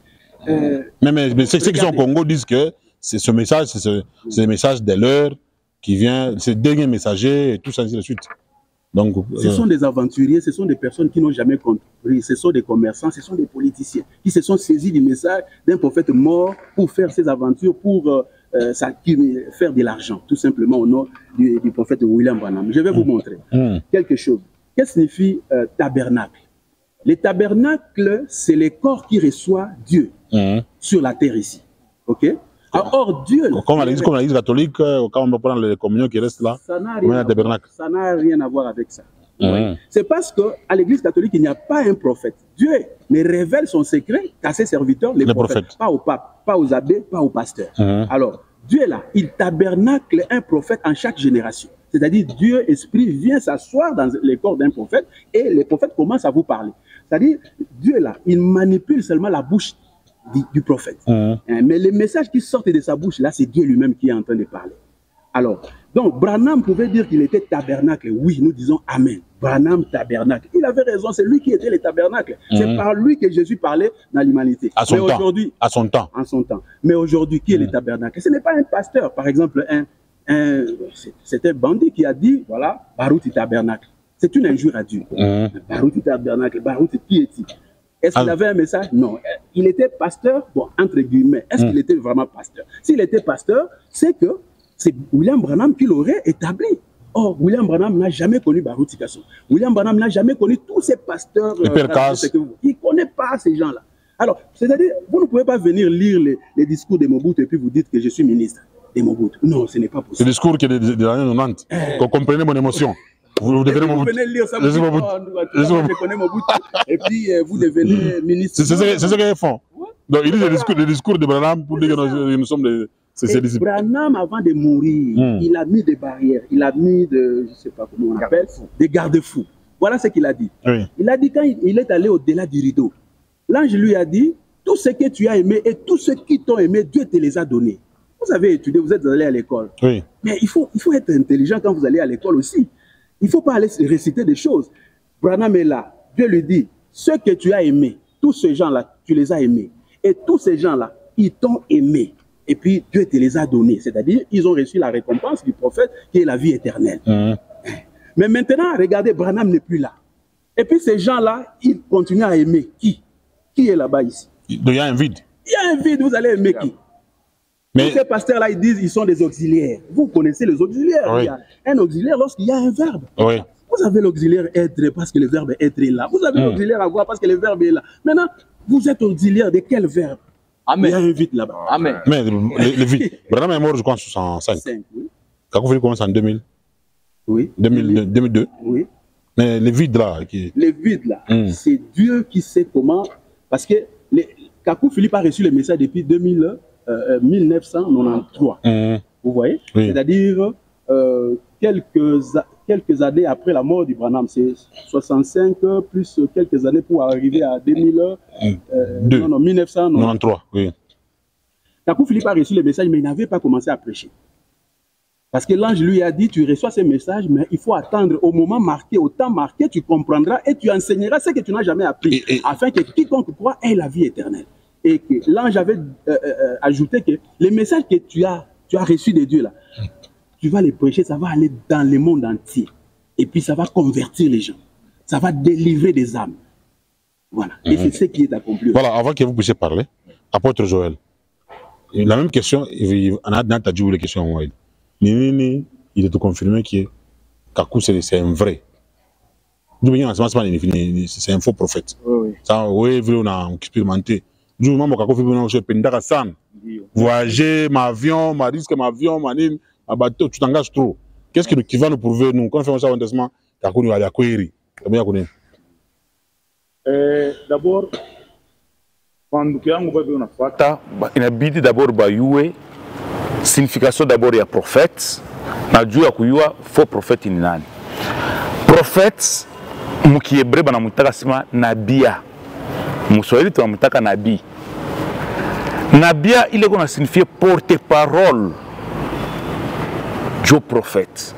Mais ceux qui sont au Congo disent que c'est ce message, c'est le message de l'heure qui vient, c'est le dernier messager et tout ça, ainsi de suite. Donc, ce sont des aventuriers, ce sont des personnes qui n'ont jamais compris, ce sont des commerçants, ce sont des politiciens qui se sont saisis du message d'un prophète mort pour faire ses aventures, pour faire de l'argent, tout simplement au nom du prophète William Branham. Je vais vous montrer quelque chose. Qu'est-ce que signifie tabernacle? Les tabernacles, c'est les corps qui reçoit Dieu sur la terre ici. Ok? Or, Dieu... Comme l'église catholique, quand on va prendre les communions qui restent là, ça n'a rien à voir avec ça. C'est parce qu'à l'église catholique, il n'y a pas un prophète. Dieu ne révèle son secret qu'à ses serviteurs, les prophètes. Pas au pape, pas aux abbés, pas aux pasteurs. Alors, Dieu est là, il tabernacle un prophète en chaque génération. C'est-à-dire, Dieu, Esprit, vient s'asseoir dans les corps d'un prophète et les prophètes commencent à vous parler. C'est-à-dire, Dieu est là, il manipule seulement la bouche du prophète. Mais les messages qui sortent de sa bouche, là, c'est Dieu lui-même qui est en train de parler. Alors, donc, Branham pouvait dire qu'il était tabernacle. Oui, nous disons Amen. Branham, tabernacle. Il avait raison, c'est lui qui était le tabernacle. C'est par lui que Jésus parlait dans l'humanité. À son temps. En son temps. Mais aujourd'hui, qui est le tabernacle? Ce n'est pas un pasteur. Par exemple, c'est un bandit qui a dit, voilà, Barouti tabernacle. C'est une injure à Dieu. Barouti tabernacle, Barouti, qui est-il? Est-ce qu'il avait un message? Non. Il était pasteur, bon, entre guillemets. Est-ce qu'il était vraiment pasteur? S'il était pasteur, c'est que c'est William Branham qui l'aurait établi. Or, William Branham n'a jamais connu Baruch Tikasso. William Branham n'a jamais connu tous ces pasteurs. Il ne connaît pas ces gens-là. Alors, c'est-à-dire, vous ne pouvez pas venir lire les discours de Mobutu et puis vous dites que je suis ministre de Mobutu. Non, ce n'est pas possible. C'est le discours qui est de l'année 90. Qu'on comprenez mon émotion. Vous devenez Mobutu. Vous venez lire ça, je connais Mobutu. Et puis, vous devenez ministre. C'est ce qu'ils font. Donc, ils disent le discours de Branham pour dire que nous sommes des... Branham, avant de mourir, il a mis des barrières, il a mis je ne sais pas comment on appelle, des garde-fous. Voilà ce qu'il a dit. Oui. Il a dit quand il est allé au-delà du rideau, l'ange lui a dit, tout ce que tu as aimé et tous ceux qui t'ont aimé, Dieu te les a donnés. Vous avez étudié, vous êtes allé à l'école. Oui. Mais il faut être intelligent quand vous allez à l'école aussi. Il ne faut pas aller réciter des choses. Branham est là. Dieu lui dit, ceux que tu as aimés, tous ces gens-là, tu les as aimés. Et tous ces gens-là, ils t'ont aimé. Et puis Dieu te les a donnés. C'est-à-dire, ils ont reçu la récompense du prophète qui est la vie éternelle. Mais maintenant, regardez, Branham n'est plus là. Et puis ces gens-là, ils continuent à aimer qui? Qui est là-bas ici? Il y a un vide. Il y a un vide, vous allez aimer qui? Mais ces pasteurs-là, ils disent qu'ils sont des auxiliaires. Vous connaissez les auxiliaires. Oui. Il y a un auxiliaire lorsqu'il y a un verbe. Oui. Vous avez l'auxiliaire être parce que le verbe être est là. Vous avez l'auxiliaire avoir parce que le verbe est là. Maintenant, vous êtes auxiliaire de quel verbe? Amen. Il y a un vide là-bas. Amen. Mais le vide. Branham est mort, je crois, en 65. Oui. Kakou commence en 2000. Oui. 2002. Oui. Mais le vide là. Le vide là, c'est Dieu qui sait comment. Parce que Kakou Philippe a reçu le message depuis 1993. Vous voyez? Oui. C'est-à-dire quelques années après la mort du Branham. C'est 65 plus quelques années pour arriver à 1993. Oui. Kakou Philippe a reçu le message, mais il n'avait pas commencé à prêcher. Parce que l'ange lui a dit, tu reçois ce message, mais il faut attendre au moment marqué, au temps marqué, tu comprendras et tu enseigneras ce que tu n'as jamais appris, afin que quiconque croit ait la vie éternelle. Et que l'ange avait ajouté que les messages que tu as reçus de Dieu là, tu vas les prêcher, ça va aller dans le monde entier. Et puis ça va convertir les gens. Ça va délivrer des âmes. Voilà. Et c'est ce qui est accompli. Voilà, avant que vous puissiez parler, apôtre Joël, la même question, on a dit les questions. Il est confirmé que Kakou c'est un vrai. C'est un faux prophète. Ça, oui, on a expérimenté. Voyager, ma avion, ma risque, ma avion, ma ligne, ma bateau, tu t'engages trop. Qu'est-ce qui va nous prouver, nous, quand on fait ça, honnêtement, Kakou nous va y accueillir. D'abord, quand il a dit d'abord signification d'abord ya prophète na juu ya kuyua faux prophète ni nani. Prophète mukiebre bana mutaka sima nabia. Muswahili tunamutaka nabii. Nabia ile kona signifie porte-parole jo prophète.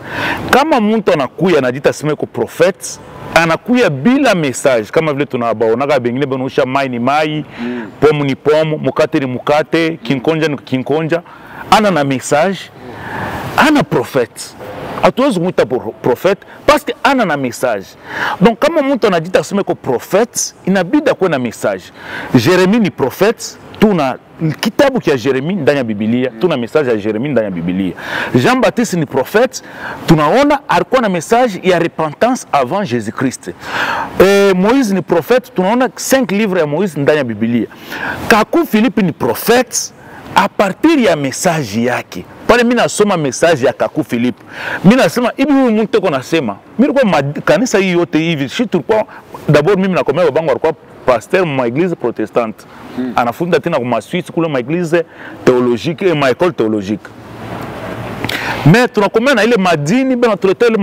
Kama mtu anakuya anajita sima ko prophète, anakuya bila message kama vile tunabaonaga bengine banosha mai ni mai, pomu ni pomu, mukate ni mukate, kinkonja ni kinkonja. Ana na message, ana prophète. Hatuwezi kumuita prophète parce que ana na message. Donc kama mtu anajita kusema ko prophète, inabidi akuwe na message. Jérémie ni prophète, tuna kitabu kia Jérémie ndani ya Biblia, tuna message ya Jérémie ndani ya Biblia. Jean-Baptiste ni prophète, tunaona alikuwa na message ya repentance avant Jésus-Christ. Moïse ni prophète, tunaona 5 livres ya Moïse ndani ya Biblia. Kakou Philippe ni prophète, à partir ya message yake. Pale mimi nasoma message ya Kakou Philippe. Mimi nasema hivi huyu mtu kona sema. Mimi kwa kanisa hii yote hivi, shi tulikuwa d'abord mimi nakomea babangu alikuwa pasteur ma église protestante. Anafunda tena kwa Suisse kule ma église théologique, ma école théologique. Mais tunakomea na ile madini bana tuletea ile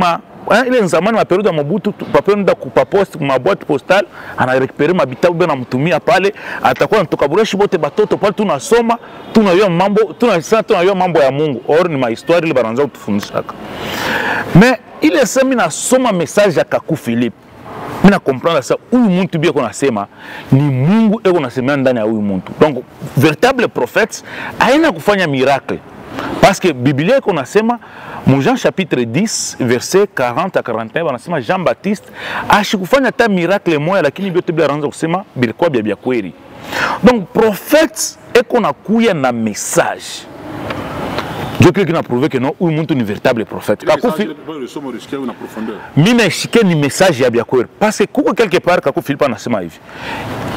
ile nzamani ma période ya Mobutu papenda kupa post ma boîte postale ana récupérer mabitabu bana mtumia pale atakuwa ntokabureshi bote batoto pale tunasoma tunayua mambo ya Mungu or ni ma histoire ile bananza kutufundisha. Mais ile sema nasoma message ya Kakou Philippe. Mina comprendre ça huyu mtu bia kona sema ni Mungu eko nasemea ndani ya huyu mtu. Donc véritable prophète haina kufanya miracle. Parce que Biblia qu'on a sema, mon Jean chapitre 10 verset 40 à 41 on a sema Jean-Baptiste ashikufanya ta miracle moya lakini biote bia ranza kusema bilikuwa bia kweli. Donc prophète eko na kuya na message. Dieu qui a prouvé que non, ou monde un véritable prophète. Mina ishike ni message ya biakweli. Parce que kuko quelque part kako Philippe anasema hivi.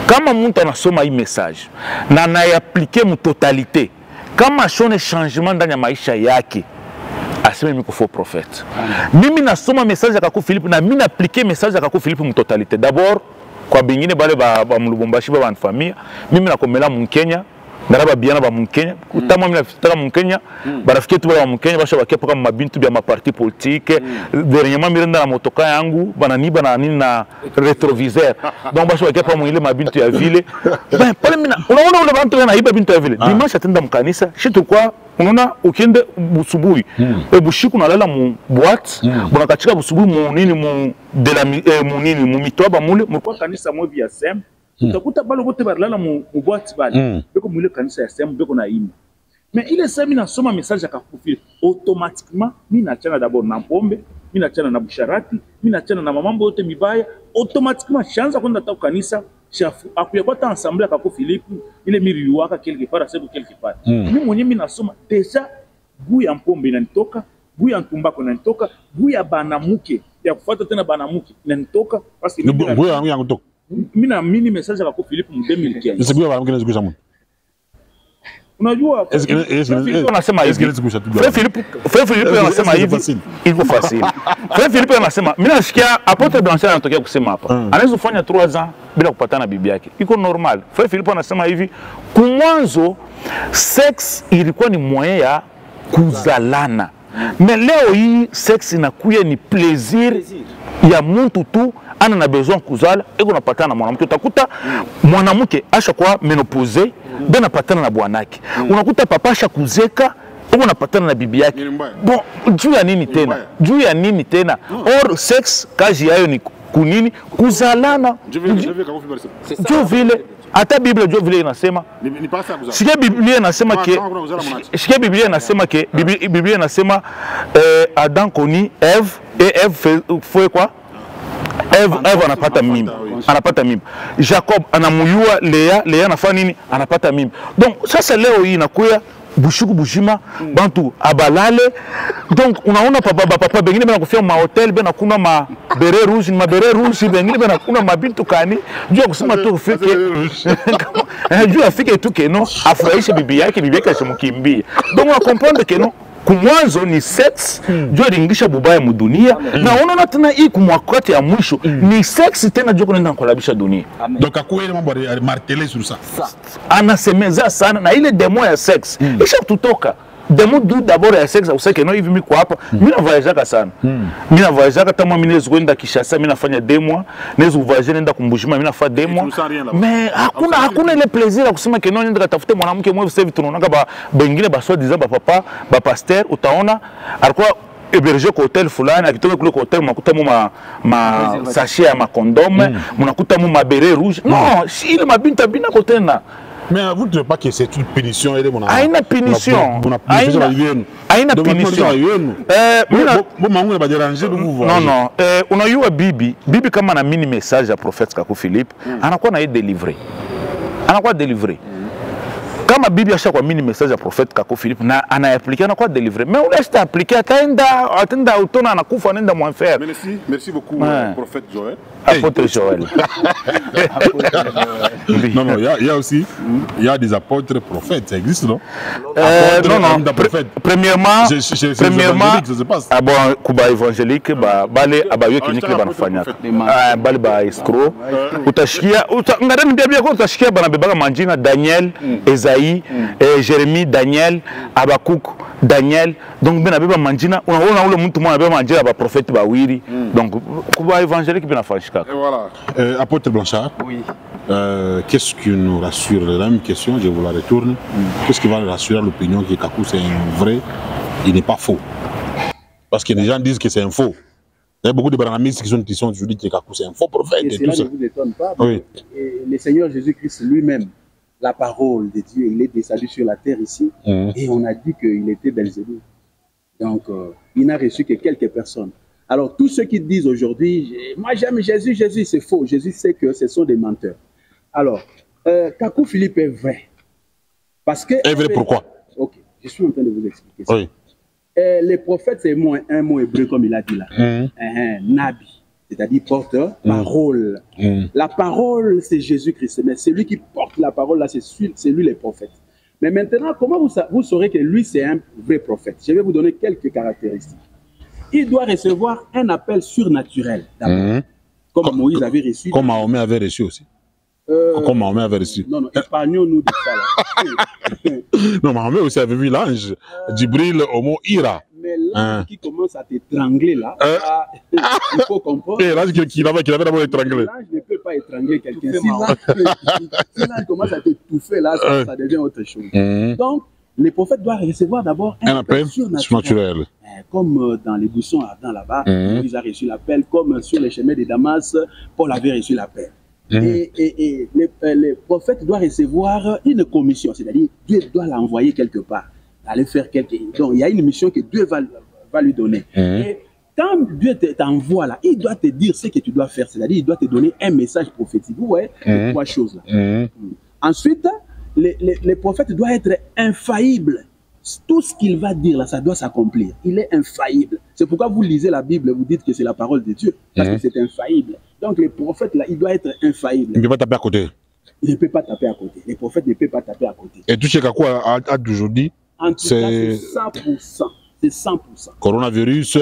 Kama mtu anasoma hii message na anaiapplique mu totalité, kama shone changement ndani ya maisha yake, aseme mimi kufo prophète. Mimi nasoma message ya kako Philippe na mimi naapplique message ya kako Philippe mu totalité. D'abord kwa bingine bale ba Lubumbashi ba famille, mimi nakomela mu Kenya. Naraba biana ba Mkenya kutama mimi nafitaka Mkenya barafiki tu ba Mkenya basha bakepa kama mabintu bya maparti politique dernièrement mirenda na motoka yangu bananiba na nini na retroviseur donc basha bakepa mu ile mabintu ya vile ben pale mimi unaona ule bantu yanaiba bintu ya vile dimanche atenda mkanisa shitu kwa unaona ukiende busubuhi bushiku nalala mu boîte bonakachika busubuhi mu nini mu de la mu nini mu mitwaba mule mu kwa kanisa mwe vya sem utakuta balo bote barlala mu boîte bale beko mwile kanisa ya semu beko na imba mais ile sasa mimi nasoma message akakufia automatiquement mimi nachana d'abord na pombe mimi nachana na busharati mimi nachana na mamambo yote mibaya automatiquement chanza kwenda ta kanisa chafu akuya kwa ensemble akaku Philippe ile miriwaka quelque part c'est quelque part mimi mwenyewe mimi nasoma déjà guu ya pombe inanitoka guu ya ntumbako inanitoka guu ya banamuke ya kufuata tena banamuke inanitoka parce que guu ya kutoka mina mini message kwa Philippe mu 2015. Nisikuwa bana mkene zikuisha mtu. Unajua Philippe anasema hivi. Frère Philippe anasema hivi. Iko fasili. Frère Philippe anasema mimi nasikia apotre Blanchard anatokea kusema hapa. Anaweza kufanya 3 ans bila kupatana bibi yake. Iko normal. Frère Philippe anasema hivi, kumwanzo sex ilikuwa ni moyen ya kuzalana. Mais leo hii sex inakuya ni plaisir ya mtu tu ana na besoin kuzala eko napatana na mwanamke utakuta mwanamke asha kwa menopause bena patana na bwanake unakuta papa asha kuzeka eko napatana na bibi yake bon juu ya nini tena or sex kazi yayo ni kunini kuzalana juu vile hata Biblia juu vile inasema sikia Biblia inasema Adam koni Eve et Eve foi quoi Eve anapata mimba. Jacob anamuyua Lea anafanya nini? Anapata mimba. Donc sasa leo hii inakuya bushuku bushima bantu abalale. Donc unaona papa bengine bana kufia ma hotel bana kuna ma beret rouge bengine bana kuna mabintu kani juu kusema tu ufike juu afike tu keno afurahishe bibi yake asimukimbie. Donc on comprend que non kumwanzo ni sex juu ringisha bubaya mu dunia na unaona tena hii kumwakati ya mwisho ni sex tena juu kunaenda kulabisha dunia. Donc akweli mambo ya marteler sur ça. Anasemeza sana na ile demo ya sex isha kutoka demo d'abord ya sex useke no hivi mimi kwa hapa mimi na voyageaka sana mimi na voyageaka kama mimi nezo kwenda Kinshasa mimi nafanya demo nezo voyager nenda kumbushima mimi nafanya demo mais hakuna ile plaisir ya kusema keno nenda katafute mwanamke mwevu sasa hivi tunaona ba bengine ba soi disant ba papa ba pasteur utaona alikuwa héberger kwa hotel fulani akitoka kule kwa hotel mnakuta ma sachet ya makondome mnakuta ma beret rouge non ile mabinta bina kotena. Mais vous ne trouvez pas que c'est une punition? Aïna punition. Aïna punition. Non. On a eu un Bibi comme on a mis un message à prophète Kakou Philippe, on a quoi délivré. Kama Bibi acha kwa mini message ya prophète Kakou Philippe na anaappliquer na kwa délivrer mais on laisse appliquer atenda utona anakufa anaenda mu enfer. Merci beaucoup prophète Joël. Apôtre Joël. Non, il y a des apôtres prophètes, ça existe, non? Non. Premièrement, ça se passe. Ah bon, kuba évangélique, bale abayo kinyiki banafanya. Bale ba escroc. Utashikia, ngara mbia kwa utashikia bana bebaka manjina Daniel, Esaïe, Jérémie, Daniel, Habakkuk, Daniel. Donc bena beba manjina, unaona ule mtu mwana beba manjina ba prophète bawiri. Donc kuba évangélique banafanya. Et voilà. Apôtre Blanchard, oui. Qu'est-ce qui nous rassure? La même question, je vous la retourne. Qu'est-ce qui va rassurer l'opinion que Kakou c'est un vrai, il n'est pas faux? Parce que les gens disent que c'est un faux. Il y a beaucoup de branamistes qui sont toujours dit que Kakou c'est un faux prophète. Et cela ne vous étonne pas. Oui. Le Seigneur Jésus-Christ lui-même, la parole de Dieu, il est descendu sur la terre ici. Et on a dit qu'il était Belzébuth. Donc, il n'a reçu que quelques personnes. Alors, tous ceux qui disent aujourd'hui, moi j'aime Jésus, c'est faux. Jésus sait que ce sont des menteurs. Alors, Kakou Philippe est vrai. Parce que... Est vrai pourquoi? Ok. Je suis en train de vous expliquer ça. Oui. Les prophètes, c'est un mot hébreu, comme il a dit là. Nabi, c'est-à-dire porteur, parole. La parole, c'est Jésus-Christ. Mais celui qui porte la parole, là, c'est lui les prophètes. Mais maintenant, comment vous saurez que lui, c'est un vrai prophète? Je vais vous donner quelques caractéristiques. Il doit recevoir un appel surnaturel, d'abord. Comme Moïse avait reçu. Comme Mahomet avait reçu aussi. Comme Mahomet avait reçu. Non, épargnons-nous de ça. Là. Non, Mahomet aussi avait vu l'ange. Djibril au mot Ira. Mais l'ange qui commence à t'étrangler, là, il faut comprendre. Et l'ange qui avait d'abord étranglé. L'ange ne peut pas étrangler quelqu'un. Si l'ange commence à t'étouffer, là, ça devient autre chose. Donc, les prophètes doivent recevoir d'abord un appel surnaturel. Comme dans les buissons ardents là-bas, ils ont reçu l'appel. Comme sur les chemins de Damas, Paul avait reçu l'appel. Et les prophètes doivent recevoir une commission, c'est-à-dire Dieu doit l'envoyer quelque part, aller faire quelque chose. Donc il y a une mission que Dieu va lui donner. Et quand Dieu t'envoie là, il doit te dire ce que tu dois faire, c'est-à-dire il doit te donner un message prophétique. Vous voyez les trois choses là. Ensuite, les prophètes doivent être infaillibles. Tout ce qu'il va dire là, ça doit s'accomplir. Il est infaillible. C'est pourquoi vous lisez la Bible, vous dites que c'est la parole de Dieu, parce que c'est infaillible. Donc les prophètes là, il doit être infaillible. Il ne peut pas taper à côté. Il ne peut pas taper à côté. Les prophètes ne peuvent pas taper à côté. Et tout ce quoi d'aujourd'hui, c'est 100%. C'est 100%. Coronavirus,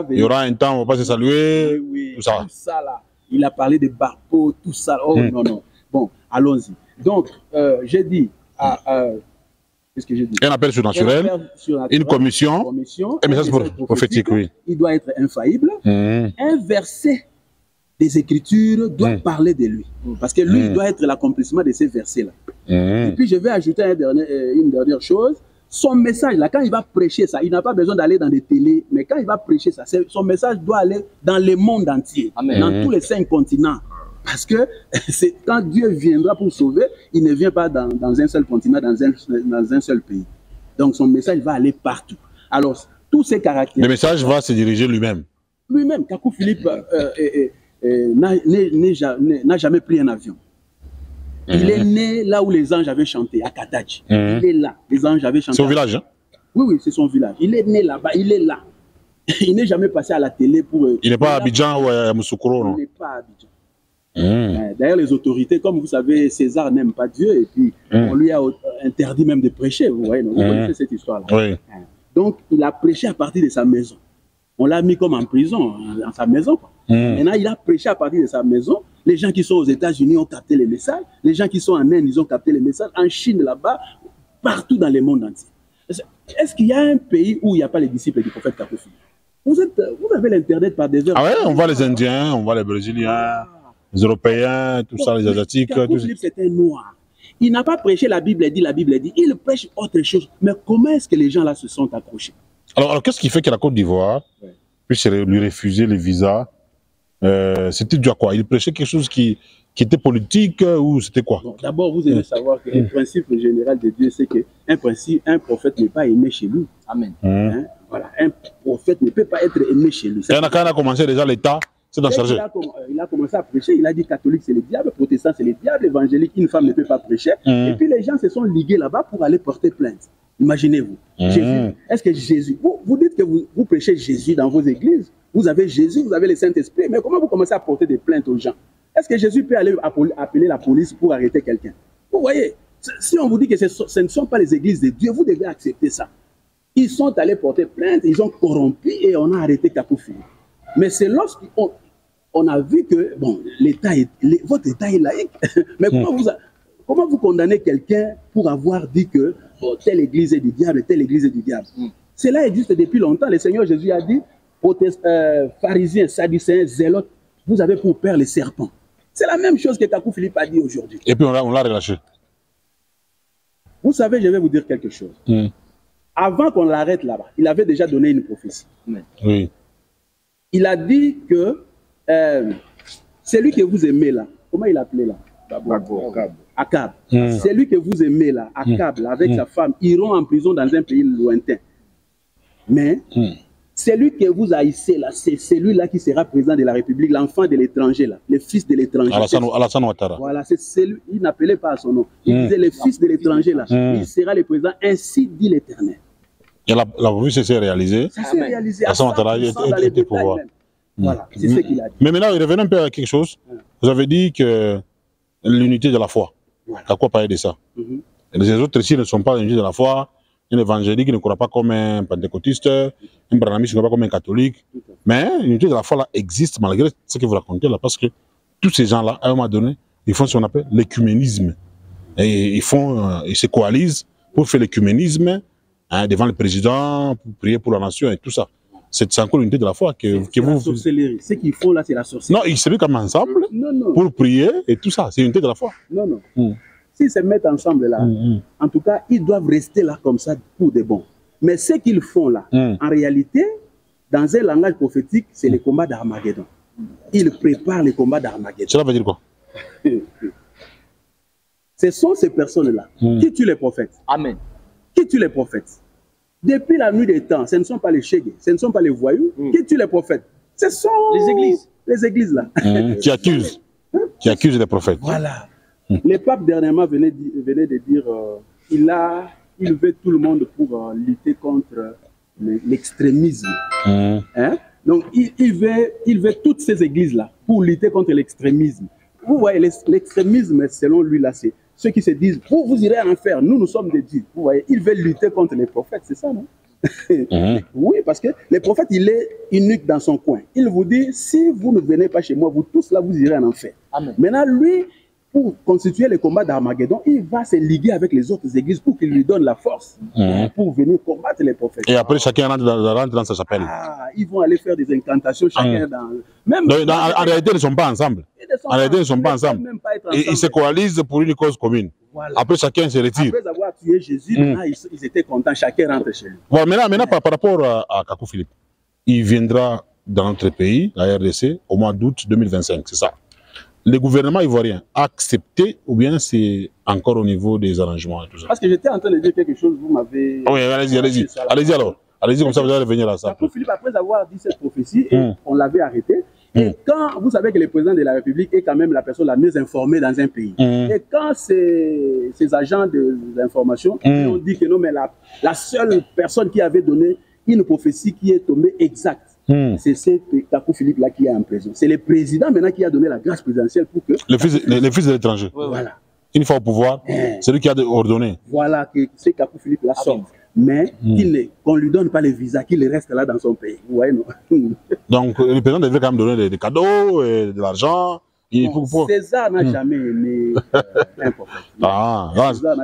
il y aura un temps, on ne va pas se saluer, oui, tout ça. Tout ça là. Il a parlé de Barpo, tout ça. Oh non. Bon, allons-y. Donc, j'ai dit qu'est-ce que j'ai dit? Un appel surnaturel, une commission, un message prophétique, oui. Il doit être infaillible. Un verset des Écritures doit parler de lui. Parce que lui, il doit être l'accomplissement de ces versets-là. Et puis, je vais ajouter une dernière chose. Son message, là, quand il va prêcher ça, il n'a pas besoin d'aller dans des télés, mais quand il va prêcher ça, son message doit aller dans le monde entier, dans tous les 5 continents. Parce que quand Dieu viendra pour sauver, il ne vient pas dans un seul continent, dans un seul pays. Donc son message va aller partout. Alors, tous ces caractères... Le message va se diriger lui-même. Lui-même, Kakou Philippe n'a jamais pris un avion. Il est né là où les anges avaient chanté, à Katachi. Il est là, les anges avaient chanté. C'est au village, hein? Oui, c'est son village. Il est né là-bas, il est là. Il n'est jamais passé à la télé pour... Il n'est pas à Abidjan ou à Moussoukro, non? Il n'est pas à Abidjan. D'ailleurs, les autorités, comme vous savez, César n'aime pas Dieu et puis on lui a interdit même de prêcher. Vous voyez, vous connaissez cette histoire-là. Oui. Donc, il a prêché à partir de sa maison. On l'a mis comme en prison, dans sa maison. Maintenant, il a prêché à partir de sa maison. Les gens qui sont aux États-Unis ont capté les messages. Les gens qui sont en Inde, ils ont capté les messages. En Chine, là-bas, partout dans le monde entier. Est-ce qu'il y a un pays où il n'y a pas les disciples du prophète Kakou Philippe? Vous avez l'Internet par des heures. Ah ouais, on voit les Indiens, on voit les Brésiliens, les Européens, tout ça, les Asiatiques. Kakou Philippe, c'est un noir. Il n'a pas prêché la Bible dit, il prêche autre chose. Mais comment est-ce que les gens là se sont accrochés? Alors qu'est-ce qui fait que la Côte d'Ivoire puisse lui refuser les visas? C'était dû à quoi? Il prêchait quelque chose qui était politique ou c'était quoi? Bon, d'abord, vous devez savoir que le principe général de Dieu, c'est qu'un prophète n'est pas aimé chez lui. Amen. Voilà, un prophète ne peut pas être aimé chez lui. Quand on a commencé déjà l'État, c'est d'en charger. Il a commencé à prêcher, il a dit catholique c'est le diable, protestant c'est le diable, évangélique une femme ne peut pas prêcher. Et puis les gens se sont ligués là-bas pour aller porter plainte. Imaginez-vous. Jésus, est-ce que Jésus, vous dites que vous prêchez Jésus dans vos églises, vous avez Jésus, vous avez le Saint-Esprit, mais comment vous commencez à porter des plaintes aux gens? Est-ce que Jésus peut aller appeler la police pour arrêter quelqu'un? Vous voyez, si on vous dit que ce ne sont pas les églises de Dieu, vous devez accepter ça. Ils sont allés porter plainte, ils ont corrompu et on a arrêté Kakou Philippe. Mais c'est lorsqu'on a vu que bon, votre État est laïque. Mais comment vous condamnez quelqu'un pour avoir dit que telle église est du diable, telle église est du diable? Cela existe depuis longtemps. Le Seigneur Jésus a dit, pharisiens, sadducéens, zélotes, vous avez pour père les serpents. C'est la même chose que Kakou Philippe a dit aujourd'hui. Et puis on l'a relâché. Vous savez, je vais vous dire quelque chose. Avant qu'on l'arrête là-bas, il avait déjà donné une prophétie. Oui. Il a dit que celui que vous aimez là, comment il appelait là? Akab. Celui que vous aimez là, Akab, là, avec sa femme, iront en prison dans un pays lointain. Mais Celui que vous haïssez là, c'est celui-là qui sera président de la République, l'enfant de l'étranger là, le fils de l'étranger. Alassane Ouattara. Voilà, c'est celui, il n'appelait pas à son nom. Il disait le fils de l'étranger là, il sera le président, ainsi dit l'Éternel. Et la revue s'est réalisée. Ça s'est réalisé. Alassane Ouattara était pouvoir. Voilà, c'est ce qu'il a dit. Mais maintenant, revenons un peu à quelque chose. Vous avez dit que l'unité de la foi. À quoi parler de ça? Les autres ici ne sont pas l'unité de la foi. Un évangélique ne croit pas comme un pentecôtiste, un branamiste ne croit pas comme un catholique. Mais l'unité de la foi là existe malgré ce que vous racontez là, parce que tous ces gens-là, à un moment donné, ils font ce qu'on appelle l'écuménisme. Et ils se coalisent pour faire l'écuménisme devant le président, pour prier pour la nation et tout ça. C'est encore l'unité de la foi que vous... La sorcellerie. Ce qu'ils font là, c'est la sorcellerie. Non, ils se mettent comme ensemble pour prier et tout ça. C'est l'unité de la foi. Non. S'ils se mettent ensemble là, en tout cas, ils doivent rester là comme ça pour de bon. Mais ce qu'ils font là, en réalité, dans un langage prophétique, c'est le combat d'Armageddon. Ils préparent le combat d'Armageddon. Cela veut dire quoi? Ce sont ces personnes-là qui tuent les prophètes. Amen. Qui tuent les prophètes? Depuis la nuit des temps, ce ne sont pas les chégués, ce ne sont pas les voyous qui tuent les prophètes. Ce sont les églises. Les églises là. Qui accusent les prophètes. Voilà. Le pape dernièrement venait de dire il veut tout le monde pour lutter contre l'extrémisme. Donc il veut toutes ces églises-là pour lutter contre l'extrémisme. Vous voyez, l'extrémisme, selon lui, là, c'est ceux qui se disent, vous irez en enfer, nous sommes des dieux. Vous voyez, il veut lutter contre les prophètes, c'est ça, non? Oui, parce que le prophète, il est unique dans son coin. Il vous dit, si vous ne venez pas chez moi, vous tous là, vous irez en enfer. Amen. Maintenant, lui, pour constituer le combat d'Armageddon, il va se liguer avec les autres églises pour qu'il lui donne la force pour venir combattre les prophètes. Et après, chacun rentre dans sa chapelle. Ils vont aller faire des incantations, chacun dans... Même en réalité, ils ne sont pas ensemble. En réalité, ils ne sont pas ensemble. Et ils se coalisent pour une cause commune. Voilà. Après, chacun se retire. Après avoir tué Jésus, ils étaient contents, chacun rentre chez lui. Voilà, maintenant par rapport à Kakou Philippe, il viendra dans notre pays, la RDC, au mois d'août 2025, c'est ça. Le gouvernement ivoirien a accepté ou bien c'est encore au niveau des arrangements et tout ça? Parce que j'étais en train de dire quelque chose, vous m'avez... Oui, allez-y. Allez-y alors. Allez-y, comme ça vous allez revenir à ça. Kakou Philippe, après avoir dit cette prophétie, on l'avait arrêté. Et quand vous savez que le président de la République est quand même la personne la mieux informée dans un pays. Et quand ces agents d'information ont dit que non, mais la seule personne qui avait donné une prophétie qui est tombée exacte, c'est ce Kakou Philippe là qui est en prison. C'est le président maintenant qui a donné la grâce présidentielle pour que... Le fils de l'étranger. Voilà. Une fois au pouvoir, c'est lui qui a ordonné. Voilà, que ce Kakou Philippe là sort. Mais qu'on ne lui donne pas les visas, qu'il reste là dans son pays. Vous voyez, non? Donc, le président devait quand même donner des cadeaux, et de l'argent. César n'a jamais aimé un prophète.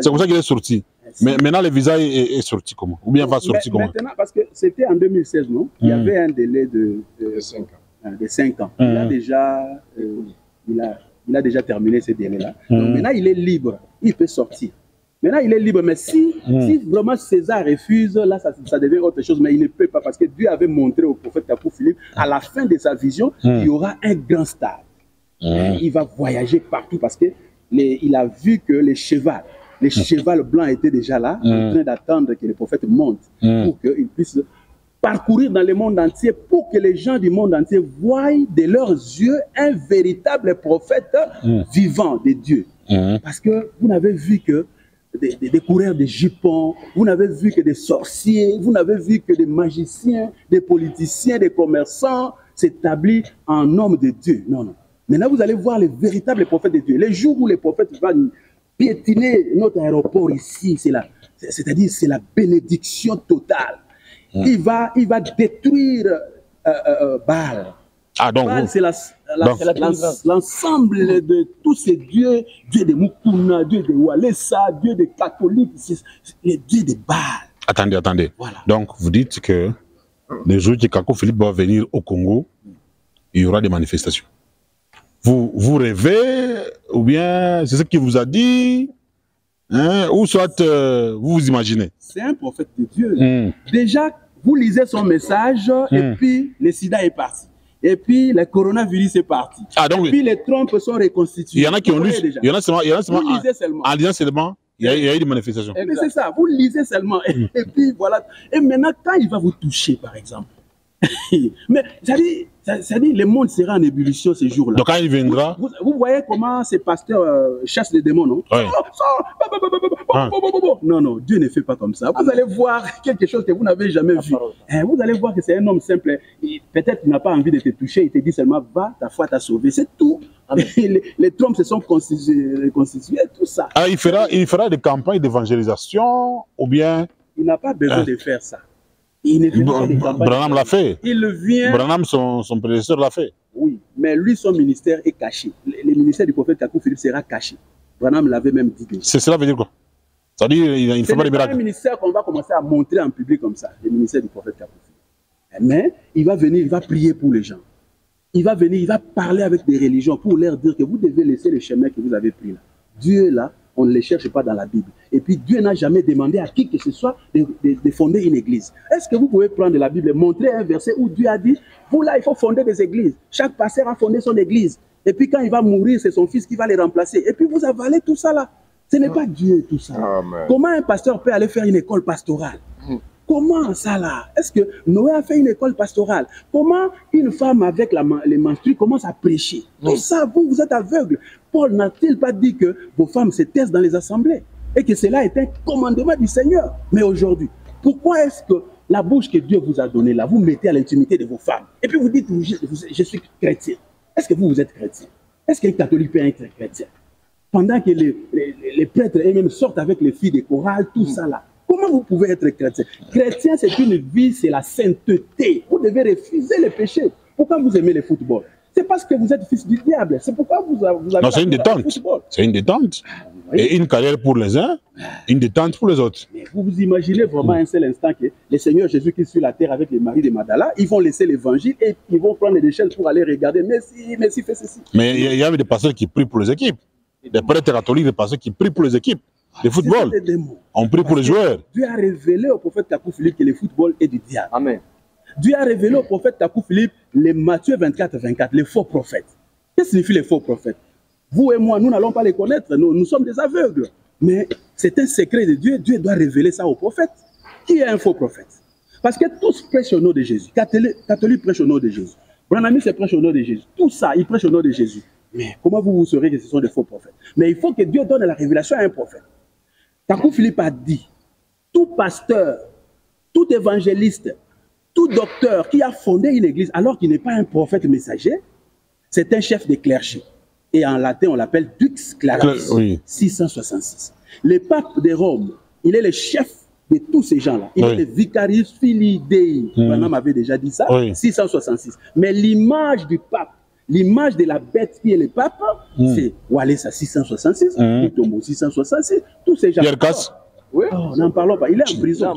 C'est pour ça qu'il est sorti. Mais maintenant, le visa est sorti comment? Ou bien va sortir comment? Maintenant, parce que c'était en 2016, non? Il y avait un délai de 5 ans. De 5 ans. Il a déjà terminé ce délai-là. Donc maintenant, il est libre. Il peut sortir. Maintenant, il est libre. Mais si vraiment César refuse, là, ça devient autre chose. Mais il ne peut pas parce que Dieu avait montré au prophète Kakou Philippe, à la fin de sa vision, il y aura un grand stade. Il va voyager partout parce qu'il a vu que les chevals blancs étaient déjà là, en train d'attendre que le prophète monte pour qu'il puisse parcourir dans le monde entier, pour que les gens du monde entier voient de leurs yeux un véritable prophète vivant de Dieu. Parce que vous n'avez vu que des coureurs de jupons, vous n'avez vu que des sorciers, vous n'avez vu que des magiciens, des politiciens, des commerçants s'établissent en homme de Dieu. Non. Maintenant, vous allez voir les véritables prophètes de Dieu. Les jours où les prophètes vont piétiner notre aéroport ici, c'est-à-dire c'est la bénédiction totale. Il va détruire Baal. Baal, c'est l'ensemble de tous ces dieux, dieux de Mukuna, dieux de Walesa, dieux de catholiques, les dieux de Baal. Attendez. Voilà. Donc, vous dites que le jour que Kakou Philippe va venir au Congo, il y aura des manifestations. Vous rêvez, ou bien c'est ce qu'il vous a dit, ou soit vous vous imaginez? C'est un prophète de Dieu. Déjà, vous lisez son message, et puis le sida est parti. Et puis le coronavirus est parti. Donc, et puis les trompes sont reconstituées. Il y en a qui ont lu, il y en a seulement, vous lisez seulement. En lisant seulement, il y a eu des manifestations. Mais c'est ça, vous lisez seulement. Et puis voilà. Et maintenant, quand il va vous toucher, par exemple, Mais ça dit, le monde sera en ébullition ces jours-là. Donc quand il viendra... Vous voyez comment ces pasteurs chassent les démons, non? Oui. Non, non, Dieu ne fait pas comme ça. Vous allez voir quelque chose que vous n'avez jamais vu. Vous allez voir que c'est un homme simple. Peut-être qu'il n'a pas envie de te toucher. Il te dit seulement, va, ta foi t'a sauvé. C'est tout. Les trompes se sont constituées, tout ça. Ah, il fera des campagnes d'évangélisation ou bien... Il n'a pas besoin de faire ça. Il ne fait pas des campagnes. Branham l'a fait. Il vient... Branham, son prédécesseur, l'a fait. Oui, mais lui, son ministère est caché. Le ministère du prophète Kakou Philippe sera caché. Branham l'avait même dit. Cela veut dire quoi? C'est-à-dire qu'il ne fait pas des miracles. C'est un ministère qu'on va commencer à montrer en public comme ça, le ministère du prophète Kakou Philippe. Mais il va venir, il va prier pour les gens. Il va venir, il va parler avec des religions pour leur dire que vous devez laisser le chemin que vous avez pris là. Dieu là, on ne le cherche pas dans la Bible. Et puis Dieu n'a jamais demandé à qui que ce soit de fonder une église. Est-ce que vous pouvez prendre la Bible et montrer un verset où Dieu a dit, vous là, il faut fonder des églises. Chaque pasteur a fondé son église. Et puis quand il va mourir, c'est son fils qui va les remplacer. Et puis vous avalez tout ça là. Ce n'est pas Dieu tout ça. Amen. Comment un pasteur peut aller faire une école pastorale? Comment ça là? Est-ce que Noé a fait une école pastorale? Comment une femme avec les menstrues commence à prêcher? Tout ça, vous êtes aveugle. Paul n'a-t-il pas dit que vos femmes se taisent dans les assemblées? Et que cela est un commandement du Seigneur? Mais aujourd'hui, pourquoi est-ce que la bouche que Dieu vous a donnée là, vous mettez à l'intimité de vos femmes? Et puis vous dites, je suis chrétien. Est-ce que vous êtes chrétien? Est-ce qu'un catholique peut être chrétien? Pendant que les prêtres eux-mêmes sortent avec les filles des chorales, tout ça là. Comment vous pouvez être chrétien? Chrétien, c'est une vie, c'est la sainteté. Vous devez refuser les péchés. Pourquoi vous aimez le football? C'est parce que vous êtes fils du diable. C'est pourquoi vous avez... Non, c'est une détente. C'est une détente. Oui. Et une carrière pour les uns, une détente pour les autres. Mais vous imaginez vraiment un seul instant que le Seigneur Jésus qui est sur la terre avec les maris de Magdala, ils vont laisser l'évangile et ils vont prendre des chaînes pour aller regarder. Merci, fais ceci. Mais il y avait des pasteurs qui prient pour les équipes. Des prêtres catholiques, des pasteurs qui prient pour les équipes. Le football, on prie pour les joueurs. Dieu a révélé au prophète Kakou Philippe que le football est du diable. Amen. Dieu a révélé au prophète Kakou Philippe les Matthieu 24-24, les faux prophètes. Qu'est-ce que signifie les faux prophètes? Vous et moi, nous n'allons pas les connaître, nous sommes des aveugles. Mais c'est un secret de Dieu, Dieu doit révéler ça aux prophètes. Qui est un faux prophète? Parce que tous prêchent au nom de Jésus. Catholiques prêchent au nom de Jésus. Branham se prêche au nom de Jésus. Tout ça, ils prêchent au nom de Jésus. Mais comment vous saurez que ce sont des faux prophètes? Mais il faut que Dieu donne la révélation à un prophète. Kakou Philippe a dit, tout pasteur, tout évangéliste, tout docteur qui a fondé une église alors qu'il n'est pas un prophète messager, c'est un chef de clergé. Et en latin, on l'appelle Dux Claris, oui. 666. Le pape de Rome, il est le chef de tous ces gens-là. Il est le Vicarius Filii Dei. Branham avait déjà dit ça, 666. Mais l'image du pape, l'image de la bête qui est le pape, c'est Walesa 666, Mutombo 666, tous ces gens. Pierre Casse. Oui, n'en parlons pas. Il est en prison.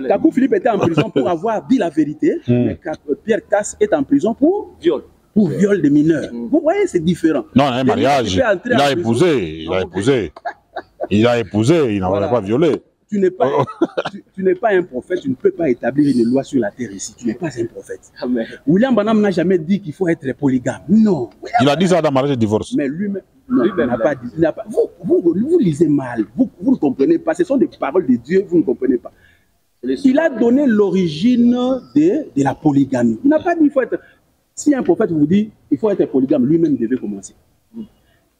Kakou Philippe était en prison pour avoir dit la vérité, mais Pierre Casse est en prison pour viol. Pour viol de mineurs. Vous voyez, c'est différent. Non, un mariage, il a épousé, il a épousé, il n'en a pas violé. Tu n'es pas un prophète, tu ne peux pas établir une loi sur la terre ici. Tu n'es pas un prophète. Amen. William Branham n'a jamais dit qu'il faut être polygame. Non. Il a dit ça dans mariage et divorce. Mais lui-même n'a pas dit. Vous lisez mal. Vous ne comprenez pas. Ce sont des paroles de Dieu, vous ne comprenez pas. Il a donné l'origine de la polygamie. Il n'a pas dit qu'il faut être... Si un prophète vous dit qu'il faut être polygame, lui-même devait commencer.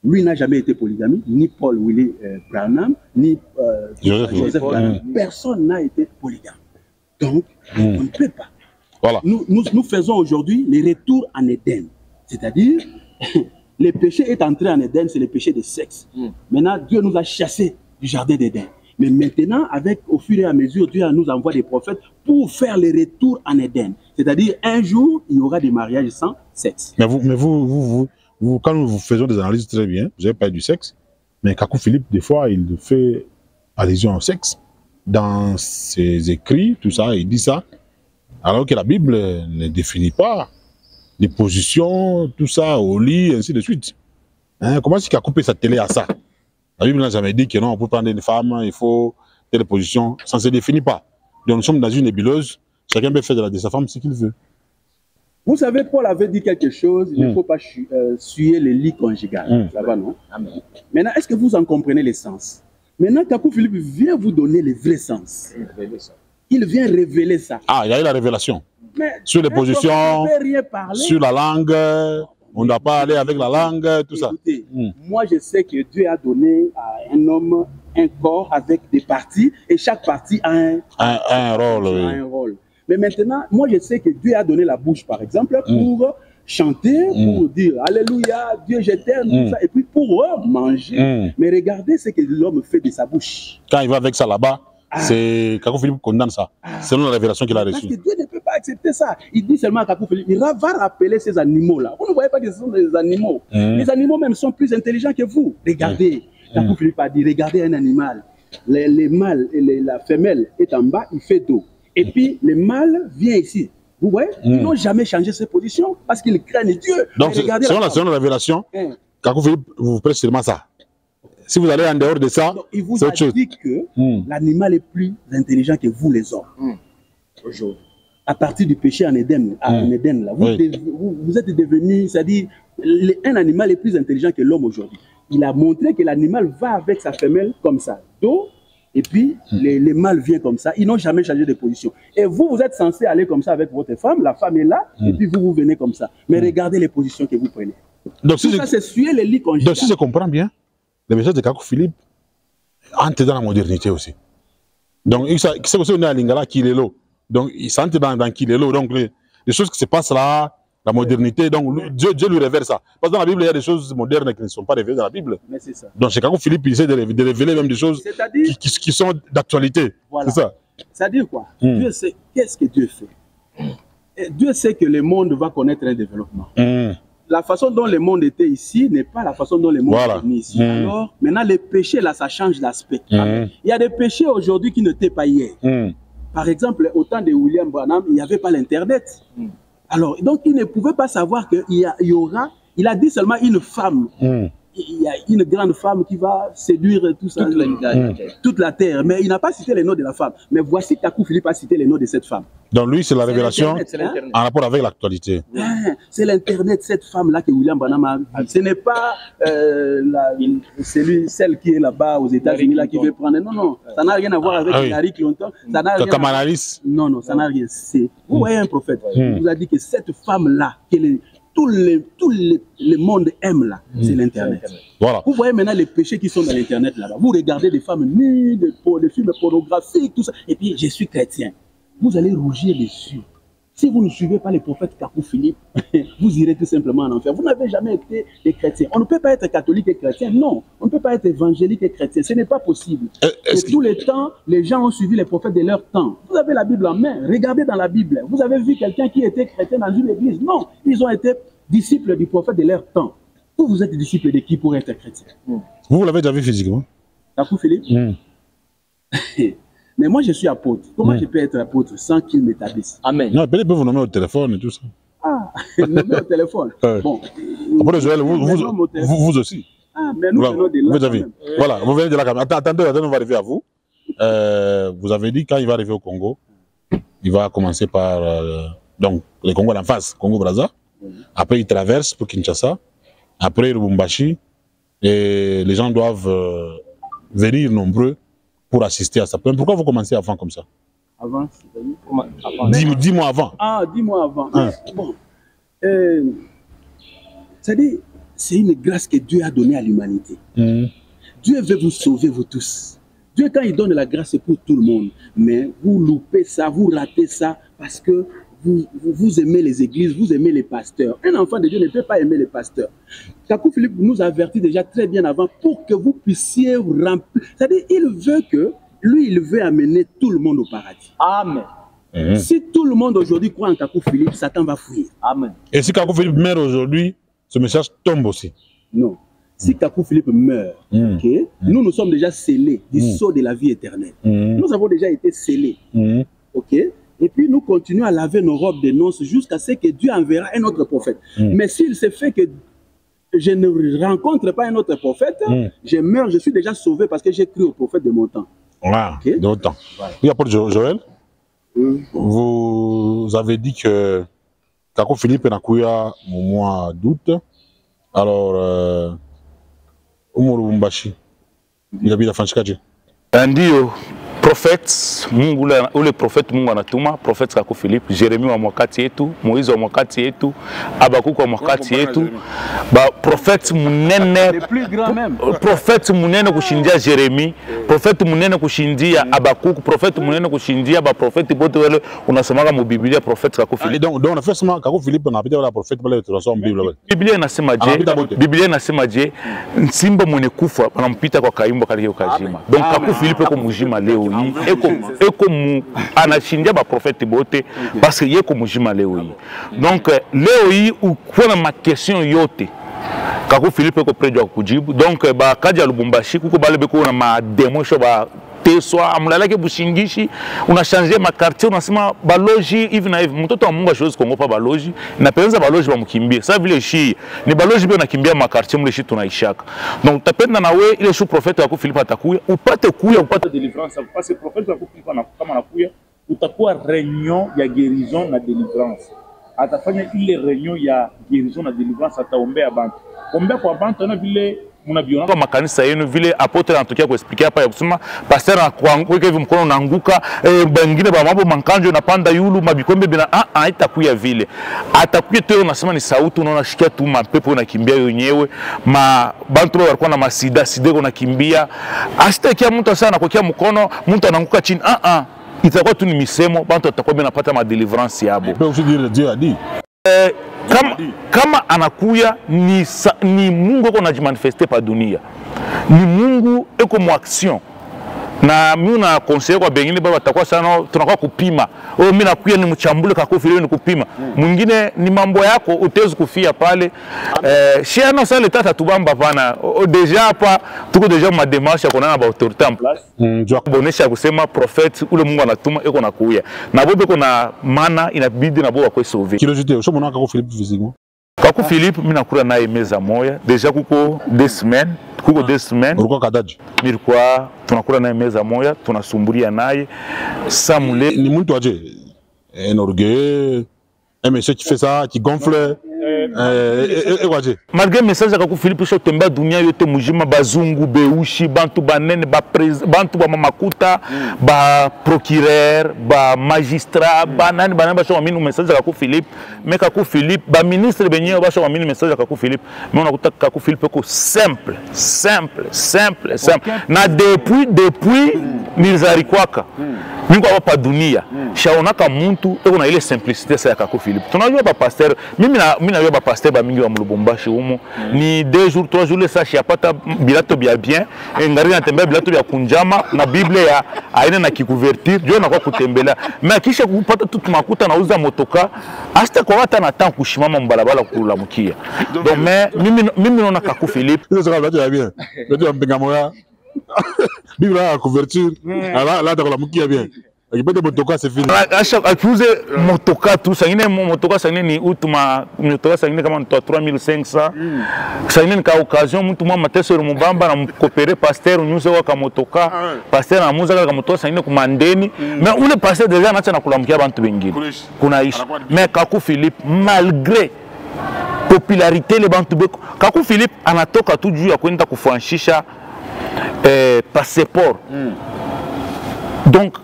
Lui n'a jamais été polygame, ni Paul Willie Branham, ni Joseph Branham. Personne n'a été polygame. Donc, on ne peut pas. Voilà. Nous faisons aujourd'hui le retour en Éden. C'est-à-dire, le péché est entré en Éden, c'est le péché de sexe. Maintenant, Dieu nous a chassés du jardin d'Éden. Mais maintenant, au fur et à mesure, Dieu nous envoie des prophètes pour faire le retour en Éden. C'est-à-dire, un jour, il y aura des mariages sans sexe. Mais quand nous faisons des analyses très bien, vous avez parlé du sexe, mais Kakou Philippe, des fois, il fait allusion au sexe. Dans ses écrits, tout ça, il dit ça. Alors que la Bible ne définit pas les positions, tout ça, au lit, ainsi de suite. Hein, comment est-ce qu'il a coupé sa télé à ça? La Bible n'a jamais dit que non, on peut prendre une femme, il faut telle position. Ça ne se définit pas. Donc nous sommes dans une nébuleuse. Chacun peut faire de sa femme ce qu'il veut. Vous savez, Paul avait dit quelque chose, il ne faut pas suer les lits conjugales. Ça va, non? Amen. Maintenant, est-ce que vous en comprenez les sens? Maintenant, Kakou Philippe vient vous donner les vrais sens. Il vient révéler ça. Ah, il y a eu la révélation. sur les positions, sur la langue. On ne doit pas aller avec la langue, tout ça. Moi, je sais que Dieu a donné à un homme un corps avec des parties et chaque partie a un rôle. Mais maintenant, moi, je sais que Dieu a donné la bouche, par exemple, pour chanter, pour dire Alléluia, Dieu, je t'aime, tout ça, et puis pour manger. Mais regardez ce que l'homme fait de sa bouche. Quand il va avec ça là-bas, c'est Kakou Philippe condamne ça, selon la révélation qu'il a reçue. Parce que Dieu ne peut pas accepter ça. Il dit seulement à Kakou Philippe, il va rappeler ces animaux-là. Vous ne voyez pas que ce sont des animaux. Les animaux même sont plus intelligents que vous. Regardez, Kakou Philippe a dit, regardez un animal. Les mâles et la femelle est en bas, il fait dos. Et puis le mâle vient ici. Vous voyez, ils n'ont jamais changé ses positions parce qu'ils craignent Dieu. Donc, selon la révélation, Kakou Philippe vous prête seulement ça. Si vous allez en dehors de ça, il vous a dit que l'animal est plus intelligent que vous, les hommes. Aujourd'hui. À partir du péché en Éden, là, vous êtes devenu, c'est-à-dire, un animal est plus intelligent que l'homme aujourd'hui. Il a montré que l'animal va avec sa femelle comme ça, dos, et puis les mâles viennent comme ça. Ils n'ont jamais changé de position. Et vous, vous êtes censé aller comme ça avec votre femme, la femme est là, et puis vous venez comme ça. Mais regardez les positions que vous prenez. Donc, si ça, c'est suer les lits conjugaux. Donc, si je comprends bien, le message de Kakou Philippe entre dans la modernité aussi. Donc, c'est aussi on est à Lingala qui est l'eau. Donc, il s'entre dans qui est l'eau. Donc, les choses qui se passent là, la modernité, donc Dieu lui révèle ça. Parce que dans la Bible, il y a des choses modernes qui ne sont pas révélées dans la Bible. Mais c'est ça. Donc, chez Kakou Philippe, il essaie de révéler même des choses qui sont d'actualité. Voilà. C'est ça. C'est-à-dire quoi? Dieu sait, qu'est-ce que Dieu fait? Et Dieu sait que le monde va connaître un développement. La façon dont le monde était ici n'est pas la façon dont le monde est venu ici. Alors, maintenant, les péchés, là, ça change l'aspect. Il y a des péchés aujourd'hui qui n'étaient pas hier. Par exemple, au temps de William Branham, il n'y avait pas l'Internet. Alors, donc, il ne pouvait pas savoir qu'il y aura, il a dit seulement une femme. Il y a une grande femme qui va séduire tout ça, toute la terre. Mais il n'a pas cité les noms de la femme. Mais voici Kakou Philippe a cité les noms de cette femme. Donc lui, c'est la révélation en rapport avec l'actualité. C'est l'Internet, cette femme-là que William Branham a vue. Ce n'est pas celle qui est là-bas aux États-Unis là qui veut prendre. Non, non, ça n'a rien à voir avec Hillary Clinton. Kamala Harris. Non, non, ça n'a rien. Vous voyez un prophète, il vous a dit que cette femme-là, tout le monde aime là, c'est l'Internet. Voilà. Vous voyez maintenant les péchés qui sont dans l'Internet là-bas. Vous regardez des femmes nues, des films pornographiques, tout ça. Et puis, je suis chrétien. Vous allez rougir dessus. Si vous ne suivez pas les prophètes Kakou Philippe, vous irez tout simplement en enfer. Vous n'avez jamais été des chrétiens. On ne peut pas être catholique et chrétien. Non, on ne peut pas être évangélique et chrétien. Ce n'est pas possible. Et tout le temps, les gens ont suivi les prophètes de leur temps. Vous avez la Bible en main. Regardez dans la Bible. Vous avez vu quelqu'un qui était chrétien dans une église? Non, ils ont été disciples du prophète de leur temps. Vous êtes disciples de qui pour être chrétien? Vous l'avez déjà vu physiquement? Kakou Philippe? Mais moi, je suis apôtre. Comment je peux être apôtre sans qu'il m'établisse? Amen. Non, peut-être vous nommer au téléphone et tout ça. Ah, nommer au téléphone. Bon. Après, Joël, vous aussi. Ah, mais nous venons de là. Vous avez. Voilà, vous venez de la caméra. Attendez, on va arriver à vous. Vous avez dit quand il va arriver au Congo, il va commencer par donc le Congo en face, Congo-Brazza. Après, il traverse pour Kinshasa. Après, Lubumbashi. Et les gens doivent venir nombreux pour assister à ça. Pourquoi vous commencez avant comme ça? Avant, c'est-à-dire 10 mois avant. Ah, 10 mois avant. Bon. C'est-à-dire, c'est une grâce que Dieu a donnée à l'humanité. Dieu veut vous sauver, vous tous. Dieu, quand il donne la grâce, c'est pour tout le monde. Mais vous loupez ça, vous ratez ça, parce que vous aimez les églises, vous aimez les pasteurs. Un enfant de Dieu ne peut pas aimer les pasteurs. Kakou Philippe nous avertit déjà très bien avant pour que vous puissiez remplir. C'est-à-dire, il veut amener tout le monde au paradis. Amen. Si tout le monde aujourd'hui croit en Kakou Philippe, Satan va fuir. Amen. Et si Kakou Philippe meurt aujourd'hui, ce message tombe aussi. Non. Si Kakou Philippe meurt, nous sommes déjà scellés du sceau de la vie éternelle. Nous avons déjà été scellés. Et puis nous continuons à laver nos robes de noces jusqu'à ce que Dieu enverra un autre prophète. Mais s'il se fait que je ne rencontre pas un autre prophète, je meurs, je suis déjà sauvé parce que j'ai cru au prophète de mon temps. Voilà, de votre temps. Oui, apôtre Joël, vous avez dit que Kakou Philippe n'a qu'à au mois d'août. Alors, Umuru Bumbashi, il habite à Fanchikaji. Andio, prophètes Mungu ule prophète Mungu anatuma prophète Kaku Philippe, Jérémie wa mwakati yetu, Moïse wa mwakati yetu, Abakuku wa mwakati yetu, ba prophète munene, les plus grands même, prophète munene kushindia Jérémie, prophète munene kushindia Abakuku, prophète munene kushindia ba prophète bote wale unasomaka mu Biblia prophète Kaku Philippe. Donc on a fait seulement Kaku Philippe on a pita la prophète pale tunasoma Biblia. Biblia inasema je, Biblia inasema je, simba mwenye kufa anampita kwa kaimbo katika ukazima. Donc Kaku Philippe ko mujima leo hii, eko anashindia ba prophète bote parce que yeko mujima leo hii. Donc leo hii ukona ma question yote Kaku Philippe ko près ya kujibu. Donc ba kaja Lubumbashi kuko bale beko na ma demosho ba teswa amulalake bushingishi unashangia makartier unasema baloji hivi na hivi mtoto wa Mungu ashozi kongopa baloji na penza baloji bamukimbie sasa vile shi ni baloji bio nakimbia makartier mle shi tunaishaka donc utapenda na we ile shu prophète Kaku Philippe atakuya upate délivrance parce que prophète Kaku Philippe kama anakuya utakuwa réunion ya guérison na délivrance atafanya ile réunion ya guérison na délivrance ataombea bantu ombea kwa bantu na vile munabiona kwa makanisa yenu vile apotre anatokea kuexplikia hapa ya kusema pastor anakuweka hivi mkono unaanguka bengine ba mambo mankanjo napanda yulu mabikombe bila haitakuya vile atakuya tu unasema ni sauti unaona shikia tu mapepo unakimbia yenyewe ma bantu walikuwa na masida sideko unakimbia asitakia mtu sana kwa mkono mtu anaanguka chini itakuwa tu ni misemo bantu atakuwa benapata ma deliverance yabo peut aussi dire Dieu a dit kama anakuya ni Mungu eko najimanifeste pa dunia ni Mungu eko mu action na mimi na conseil kwa bengine baba takuwa sana tunakuwa kupima mimi nakuya ni mchambule Kaku Philippe ni kupima mwingine ni mambo yako utezi kufia pale shia no sale tata tubamba pana deja hapa tuko deja ma démarche kuna na ba autorité en place ndio kubonesha kusema prophète ule Mungu anatuma eko nakuya na bobe kuna maana inabidi na boba kwa sauver curiosité usho mwana Kaku Philippe physiquement Kaku Philippe mimi nakula naye meza moya deja kuko 2 semaines kuko 2 semaines ulikuwa kadaji nilikuwa tunakula naye meza moya tunasumbulia naye samule ni mtu aje un orgueil un monsieur qui fait ça qui gonfle malgré message ya Kaku Philippe sho temba dunia yote mujima bazungu beushi bantu banene bantu ba mamakuta ba procureur ba magistrat ba nani banane basho amini message ya Kaku Philippe mais Kaku Philippe ba ministre benyewe basho amini message ya Kaku Philippe mais on akuta Kaku Philippe ko simple na depuis nilizarikwaka niko hapa dunia shaonaka muntu eko na ile simplicité sa ya Kaku Philippe tunajua ba pasteur mimi na ba pasteur ba mingi wa Lubumbashi humo ni 2 jours 3 jours ça shiapata bilato bia bien ngari na tembea bilato bia kunjama na Biblia ya aina na kikuvertir jo na kwa kutembelea mais kisha kupata tu makuta nauza motoka hasta kwa hata na temps kushimama mbalabala kulamukia donc mais mimi naona Kaku Philippe ça va bien ndio mpenga moya Biblia ya couverture là dans la mukia bien akipata motoka c'est fini akiuze motoka tu sangine motoka sangine ni utuma motoka sangine kama ni 3500 sangine ka occasion mtu mwa mateso mubamba na mkopere pasteur unyuze waka motoka pasteur anamuza kama motoka sangine kumandeni mais ule pasteur déjà anacha na kulamkia bantu wengine kunaishi mais Kaku Philippe malgré popularité le bantu beko Kaku Philippe anatoka tu juu ya kwenda kufranchisha passeport donc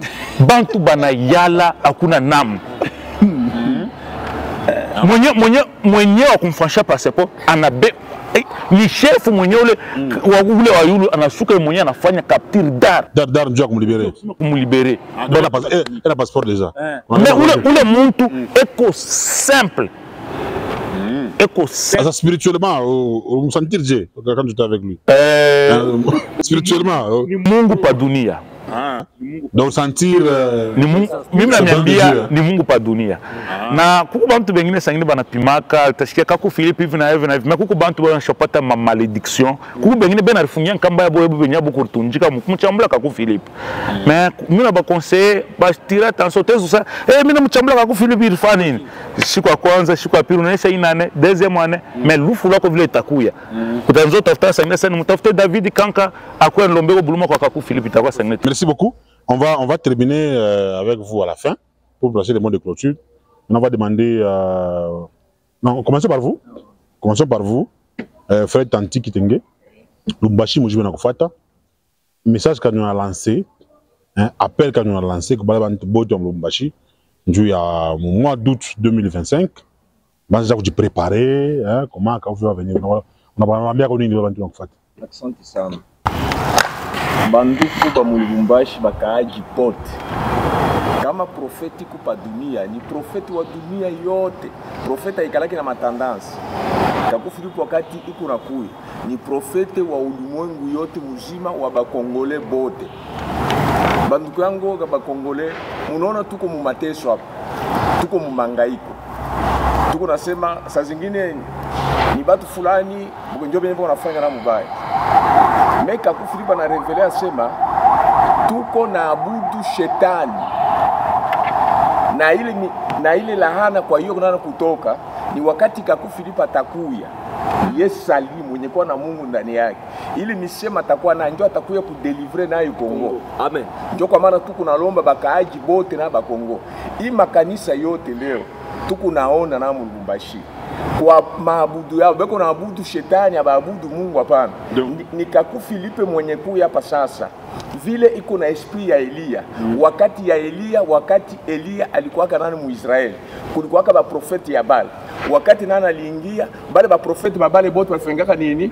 bantu bana yala hakuna namu mwenye wa kumfranchisha passeport anabe ni chef mwenye ule wa yulu anashuka mwenye anafanya capture dar njoo kumlibere elle a passeport déjà mais ule muntu eko simple ça spirituellement on sentir Dieu quand tu es avec lui spirituellement ni Mungu pa dunia donc sentir mimi naniambia ni Mungu pa dunia na kuko bantu bengine sangine banapimaka tashikia Kaku Philippe hivi na hivi na hivi mais kuko bantu banashopata ma malédiction kuko bengine bena rifungia kamba ya boyebu benya bukutunjika mchambula Kaku Philippe mais mimi na ba conseiller ba tira attention tezo ça mimi mchambula Kaku Philippe ilifanya nini siku ya kwanza siku ya pili unaisha inane deuxième année mais lufu lako vile itakuya utaanza tafuta sangine sana mtafute David Kanka akwe lombeko buluma kwa Kaku Philippe itakuwa sangine. Merci beaucoup. On va terminer avec vous à la fin pour placer les mots de clôture. On va demander. Non, commençons par vous. Commençons par vous. Frère Tanti Kitenge. Lubumbashi Mujibe Nakufata. Message qu'on a lancé appel quand on a lancé que Balabant Boto Lubumbashi, il y a au mois d'août 2025, je vais préparer, comment quand vous allez venir. On a bien connu le Bantu en fait. Asante sana. Banduku ba Lubumbashi bakaaji pote. Kama profeti kupa dunia ni profeti wa dunia yote. Profeta ikalaki na matandansi. Kaku Filipo wakati iko na kui ni profeti wa ulimwengu yote mzima wa bakongole bote. Banduku yangu ga bakongole munaona tuko mu mateso hapa. Tuko mu mangaiko. Tuko nasema saa zingine ni batu fulani ndio bene wanafanya na mubaya. Meka Filipo na revele asema tuko na abudu shetani. Na ile lahana kwa hiyo kunana kutoka ni wakati Filipo atakuya. Yesu salimu mwenye kwa na Mungu ndani yake. Ili misema atakuwa na njoo atakuya kudelivre nayo Kongo. Amen. Njoo kwa maana tuko nalomba bakaaji bote na bakongo. Hii makanisa yote leo tuko naona na Lubumbashi. Kwa maabudu yao beko na abudu shetani ababudu Mungu hapana. Ni Filipo mwenye kuya hapa sasa. Vile iko na esprit ya Elia. Wakati ya Elia, wakati Elia alikuwa kanani Muisraeli. Kulikuwa ba profeti ya Baal. Wakati nana aliingia, bale ba profeti babale bote walifengaka nini?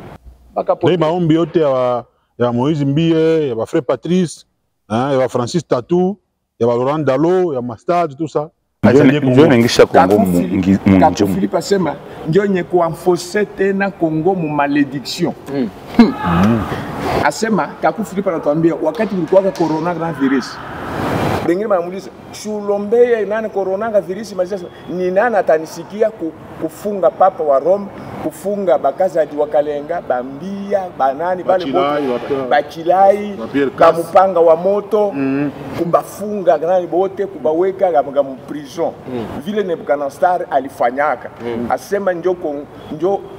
Bakapotea. Ni maombi yote ya Moïse Mbie, ya ba frère Patrice, ya ba Francis Tatou, ya ba Laurent Dalo, ya Mastad tout ça. Ndio ningisha Kongo mu Philippe asema ndio nye kuenforcer tena Kongo mu malédiction. Asema Philippe anatuambia wakati kulikuwa coronavirus. Wengine wanamuuliza shulombeye nani coronavirus mazisa ni nani atanisikia kufunga papa wa Rome, kufunga bakaza wa Kalenga, bambia, banani bale bote, bachilai, kamupanga wa moto, kubafunga nani bote, kubaweka kama mu prison. Vile Nebukadnezar alifanyaka. Asema njo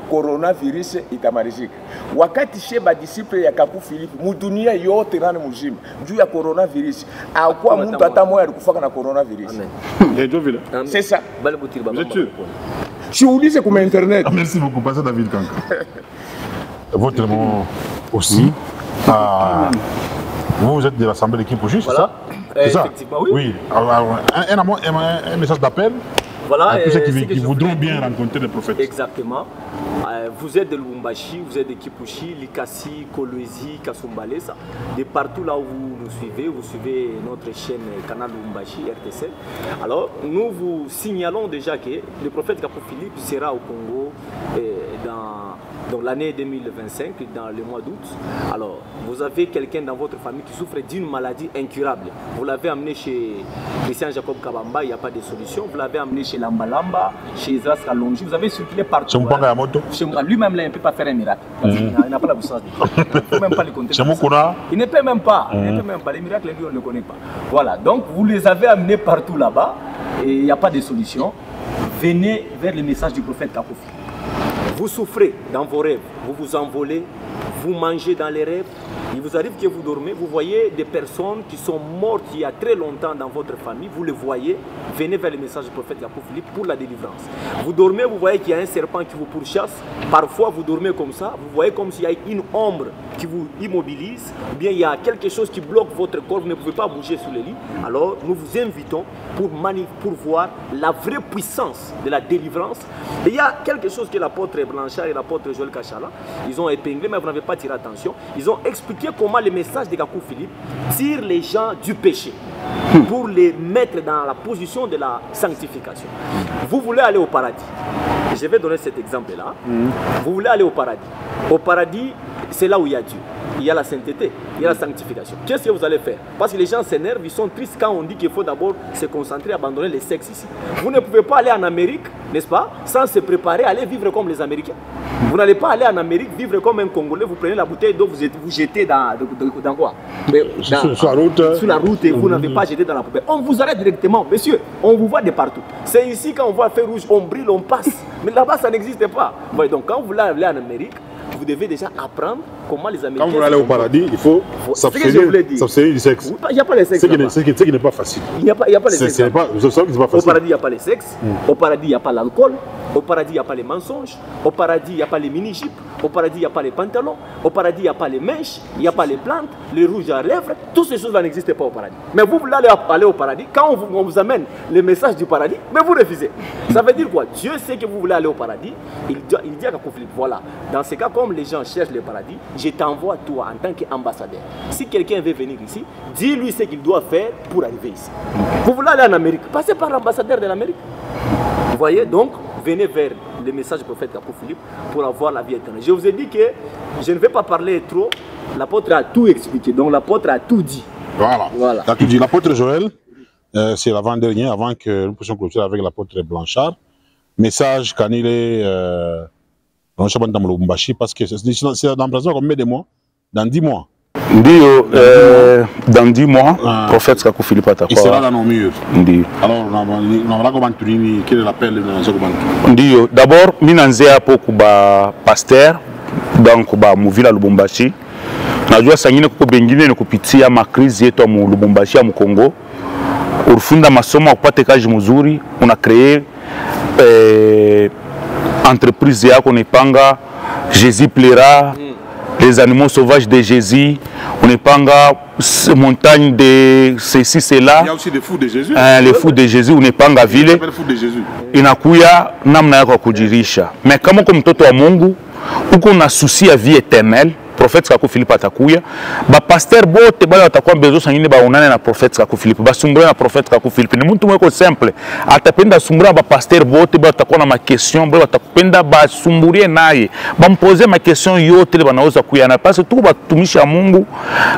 coronavirus itamalizika. Wakati sheba disciple ya Philippe, mu dunia yote nani mzima juu ya coronavirus, hakuwa mtu hata mmoja alikufaka na coronavirus. C'est ça. Je vous dis c'est comme internet. Merci beaucoup, Pasteur David Kanka. Votre nom aussi. Vous êtes de l'Assemblée d'équipe aussi, c'est ça? C'est ça? Effectivement, oui. Oui. Un message d'appel. Voilà, à tous ceux qui voudront bien rencontrer les prophètes. Exactement. Vous êtes de Lubumbashi, vous êtes de Kipushi, Likasi, Kolwezi, Kasumbalesa. De partout là où vous nous suivez notre chaîne Canal Lubumbashi, RTC. Alors, nous vous signalons déjà que le prophète Philippe sera au Congo dans l'année 2025, dans le mois d'août. Alors, vous avez quelqu'un dans votre famille qui souffre d'une maladie incurable. Vous l'avez amené chez Christian Jacob Kabamba, il n'y a pas de solution. Vous l'avez amené chez Lambalamba, chez Isras Kalonji. Vous avez circulé partout. Lui-même, là, il ne peut pas faire un miracle. Il n'a pas la puissance de Dieu. Il ne peut même pas le compter. Il ne peut même pas. Il ne peut même pas. Les miracles, lui, on ne le connaît pas. Voilà. Donc, vous les avez amenés partout là-bas et il n'y a pas de solution. Venez vers le message du prophète Philippe. Vous souffrez dans vos rêves, vous vous envolez, vous mangez dans les rêves, il vous arrive que vous dormez, vous voyez des personnes qui sont mortes il y a très longtemps dans votre famille, vous les voyez, venez vers le message du prophète Philippe pour la délivrance. Vous dormez, vous voyez qu'il y a un serpent qui vous pourchasse, parfois vous dormez comme ça, vous voyez comme s'il y a une ombre qui vous immobilise, ou bien il y a quelque chose qui bloque votre corps, vous ne pouvez pas bouger sous le lit. Alors nous vous invitons pour voir la vraie puissance de la délivrance. Et il y a quelque chose que l'apôtre Blanchard et l'apôtre Joël Kachala, ils ont épinglé, mais vous n'avez pas tiré attention. Ils ont expliqué comment le message de Philippe tire les gens du péché pour les mettre dans la position de la sanctification. Vous voulez aller au paradis. Je vais donner cet exemple-là. Vous voulez aller au paradis. Au paradis, c'est là où il y a Dieu. Il y a la sainteté, il y a la sanctification. Qu'est-ce que vous allez faire? Parce que les gens s'énervent, ils sont tristes quand on dit qu'il faut d'abord se concentrer, abandonner les sexes ici. Vous ne pouvez pas aller en Amérique, n'est-ce pas, sans se préparer à aller vivre comme les Américains. Vous n'allez pas aller en Amérique vivre comme un Congolais, vous prenez la bouteille d'eau, vous jetez dans quoi? Sur la route et vous n'avez pas jeté dans la poubelle. On vous arrête directement, monsieur, on vous voit de partout. C'est ici quand on voit faire rouge, on brille, on passe. Mais là-bas, ça n'existe pas. Donc quand vous voulez aller en Amérique, vous devez déjà apprendre comment les Américains... Quand vous allez au paradis, il faut s'abstenir du sexe. Il n'y a pas les sexes. Ce qui n'est pas facile. Il n'y a pas les sexes. Au paradis, il n'y a pas les sexes. Au paradis, il n'y a pas l'alcool. Au paradis, il n'y a pas les mensonges. Au paradis, il n'y a pas les mini-jupes. Au paradis, il n'y a pas les pantalons. Au paradis, il n'y a pas les mèches. Il n'y a pas les plantes, les rouges à lèvres. Toutes ces choses-là n'existent pas au paradis. Mais vous voulez aller au paradis. Quand on vous amène les messages du paradis, mais vous refusez. Ça veut dire quoi? Dieu sait que vous voulez aller au paradis. Il dit à Kakou Philippe, voilà, dans ce cas, comme les gens cherchent le paradis, je t'envoie toi en tant qu'ambassadeur. Si quelqu'un veut venir ici, dis-lui ce qu'il doit faire pour arriver ici. Vous voulez aller en Amérique, passez par l'ambassadeur de l'Amérique. Vous voyez, donc, venez vers le message du prophète Kakou Philippe pour avoir la vie éternelle. Je vous ai dit que je ne vais pas parler trop. L'apôtre a tout expliqué, donc l'apôtre a tout dit. Voilà. Tu as tout dit. L'apôtre Joël, c'est l'avant-dernier, avant que nous puissions clôturer avec l'apôtre Blanchard. Message quand il est dans le Lubumbashi, parce que c'est dans l'emplacement combien de mois? Dans 10 mois. Dans 10 mois, prophète Kakou Philippe Atakwa. Il sera dans nos murs. Alors, quel est l'appel de Ndio. D'abord, minanzea pour ba pasteur, donc ba muvila Lubumbashi. Najua sangine kuko bengine ni kupitia makrizi yetu mu Lubumbashi ya Kongo. Urufunda masomo kupata kazi mzuri, una créer entreprise yako unipanga Jésus plaira, les animaux sauvages de Jésus, unipanga montagne de ceci cela. Il y a aussi des fous de Jésus. Les fous de Jésus unipanga vile. Inakuya namna yako kujirisha. Mais kama kwa mtoto wa Mungu uko na souci ya vie éternelle, prophète Kakou Philippe atakuya ba pasteur bote bale watakuwa bezo sangine baonane na prophète Kakou Philippe basumbura na prophète Kakou Philippe ni mtu mweko simple atapenda sumbura ba pasteur bote bale watakuwa na ma question bale watakupenda basumburie naye bampoze ma question yote le banaweza kuyana parce tuko batumisha Mungu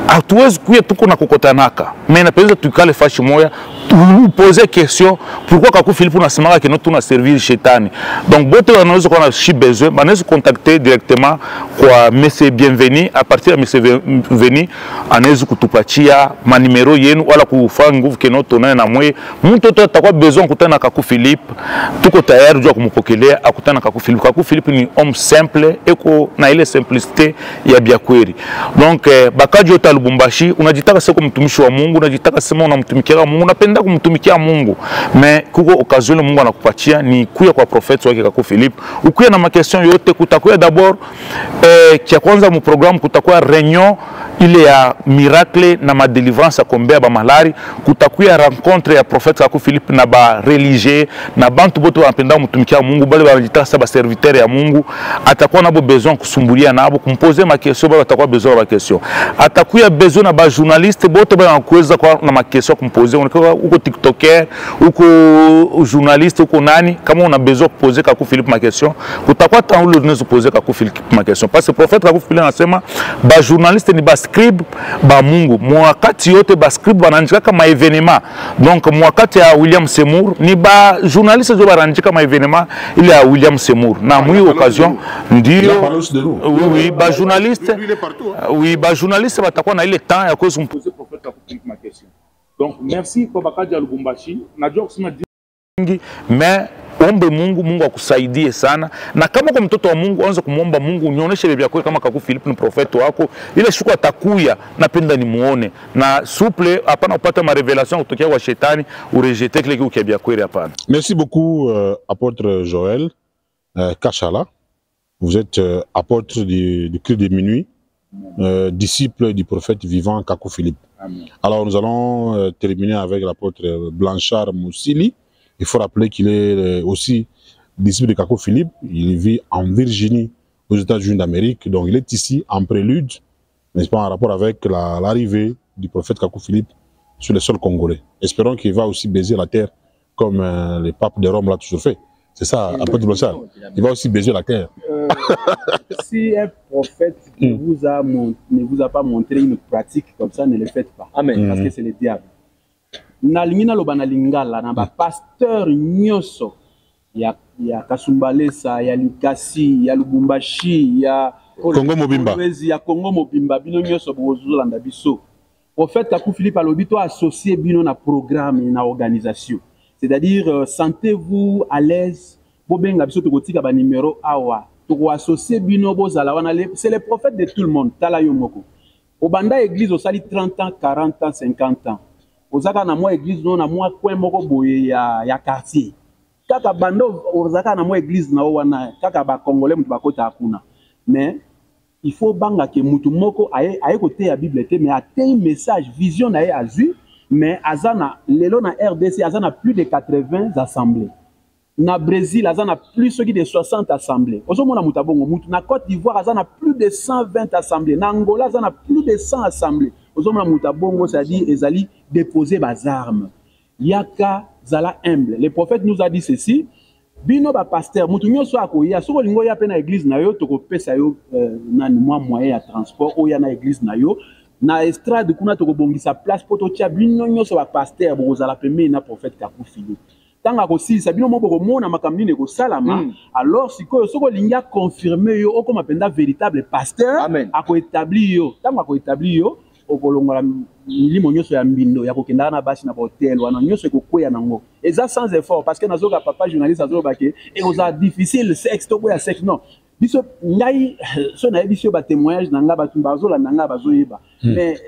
hatuwezi kuya tuko na kukotanaka mais napenda tukale fashi moya tu poser question pourquoi Kakou Philippe unasemaka que nous tuna servir shetani donc bote wanaweza kuwa na shi besoin banaweza contacter directement kwa monsieur bienvenu à partir de M. Veni, anaweza kutupatia manimero yenu wala kufanya nguvu keno tonane na mwe mtu atakuwa besoin kutana na Kakou Philippe tuko tayari jua kumpokelea akutana na Kakou Philippe. Kakou Philippe ni homme simple eko na ile simplicité ya biakweli donc bakaji yote Lubumbashi unajitaka sasa kumtumishi wa Mungu unajitaka sema unamtumikia Mungu unapenda kumtumikia Mungu mais kuko occasion Mungu anakupatia ni kuya kwa prophète wake Kakou Philippe ukuya na ma question yote kutakuya d'abord kia kwanza mu programme kutakuwa réunion ile ya miracle na ma délivrance ya kombea ba malari kutakuwa rencontre ya prophète Kakou Philippe na ba religieux na bantu bote wanapenda mtumikia Mungu bale banajitaka ba serviteur ya Mungu atakuwa nabo besoin kusumbulia nabo kumposer ma question bale atakuwa besoin ba question atakuwa besoin na ba journaliste bote bale wanakuweza kwa na ma question kumposer uko tiktoker uko journaliste uko nani kama una besoin kuposer Kakou Philippe ma question kutakuwa tant le nous poser Kakou Philippe ma question parce que prophète Kakou Philippe anasema ba journaliste ni ba scribe ba Mungu mwakati yote ba scribe banandika kama evenement donc mwakati ya William Seymour ni ba journaliste zo banandika kama evenement ile ya William Seymour na mwi occasion ndio oui ba journaliste oui ba journaliste batakuwa na ile temps ya cause kumposer prophète Kakou Philippe ma question donc merci kwa bakaji ya Lubumbashi najua kusema mais ombe Mungu, Mungu akusaidie sana. Na kama kwa mtoto wa Mungu anza kumuomba Mungu unionyeshe bibi yako kama Kakou Philippe ni profeti wako, ile siku atakuya napenda nimuone. Na souple hapana upata ma révélation kutokea kwa shetani urejete kile kitu kia kweli hapana. Merci beaucoup apôtre Joël Kachala. Vous êtes apôtre du cri de minuit, disciple du prophète vivant Kakou Philippe. Amen. Alors nous allons terminer avec l'apôtre Blanchard Moussili. Il faut rappeler qu'il est aussi disciple de Kakou Philippe. Il vit en Virginie, aux États-Unis d'Amérique. Donc il est ici en prélude, n'est-ce pas, en rapport avec l'arrivée du prophète Kakou Philippe sur le sol congolais. Espérons qu'il va aussi baiser la terre comme le pape de Rome l'a toujours fait. C'est ça, apôtre Blanchard. Il va aussi baiser la terre. Si un prophète ne vous a pas montré une pratique comme ça, ne le faites pas. Amen. Parce que c'est le diable. Nalingina lobana lingala na ba pasteur nyoso ya Kasumbalesa ya Likasi ya Lubumbashi ya Congo Mobimba ya Congo Mobimba bino nyoso bozolanda biso prophète Kakou Philippe alobi to associé bino na programme na organisation c'est-à-dire sentez-vous à l'aise bobenga biso tokotika ba numéro awa to associer bino bozala wana c'est les prophètes de tout le monde tala yo moko obanda église osali 30 ans 40 ans 50 ans ozaka na moi église non na moi coin moko boye ya quartier kaka bando ozaka na moi église na wana kaka ba congolais mutu bakota akuna mais il faut banga ke mutu moko aye côté ya bible te mais atteint message vision na ye azu mais azana lelo na RDC azana plus de 80 assemblées na Brésil azana plus de 60 assemblées ozomona mutu abongo mutu na Côte d'Ivoire azana plus de 120 assemblées na Angola azana plus de 100 assemblées ozomona mutu abongo c'est-à-dire ezali déposer bas armes yaka zala humble le prophète nous a dit ceci bino ba pasteur mutu nyonso akoya soko lingo ya pe na église na yo tokopesa yo nani moyen ya transport oya na église na yo na estrade kuna tokobongisa place poto tia bino nyonso ba pasteur bokozala pembe na prophète Kakufili tanga kosilisa bino moko komona makambo nini ekosalama alors sikoyo soko lingi confirmer yo okoma penda véritable pasteur akoétablir yo tanga akoétablir yo okolongola milimo nyonso ya mbindo ya kokenda na basi na hotel wana nyonso ekokwea nango eza sans effort parce que nazoka papa journaliste azoba ke et oza difficile sexe to ya sexe non biso ngai so na biso ba témoignage nanga ba tumbazola nanga bazoyeba mais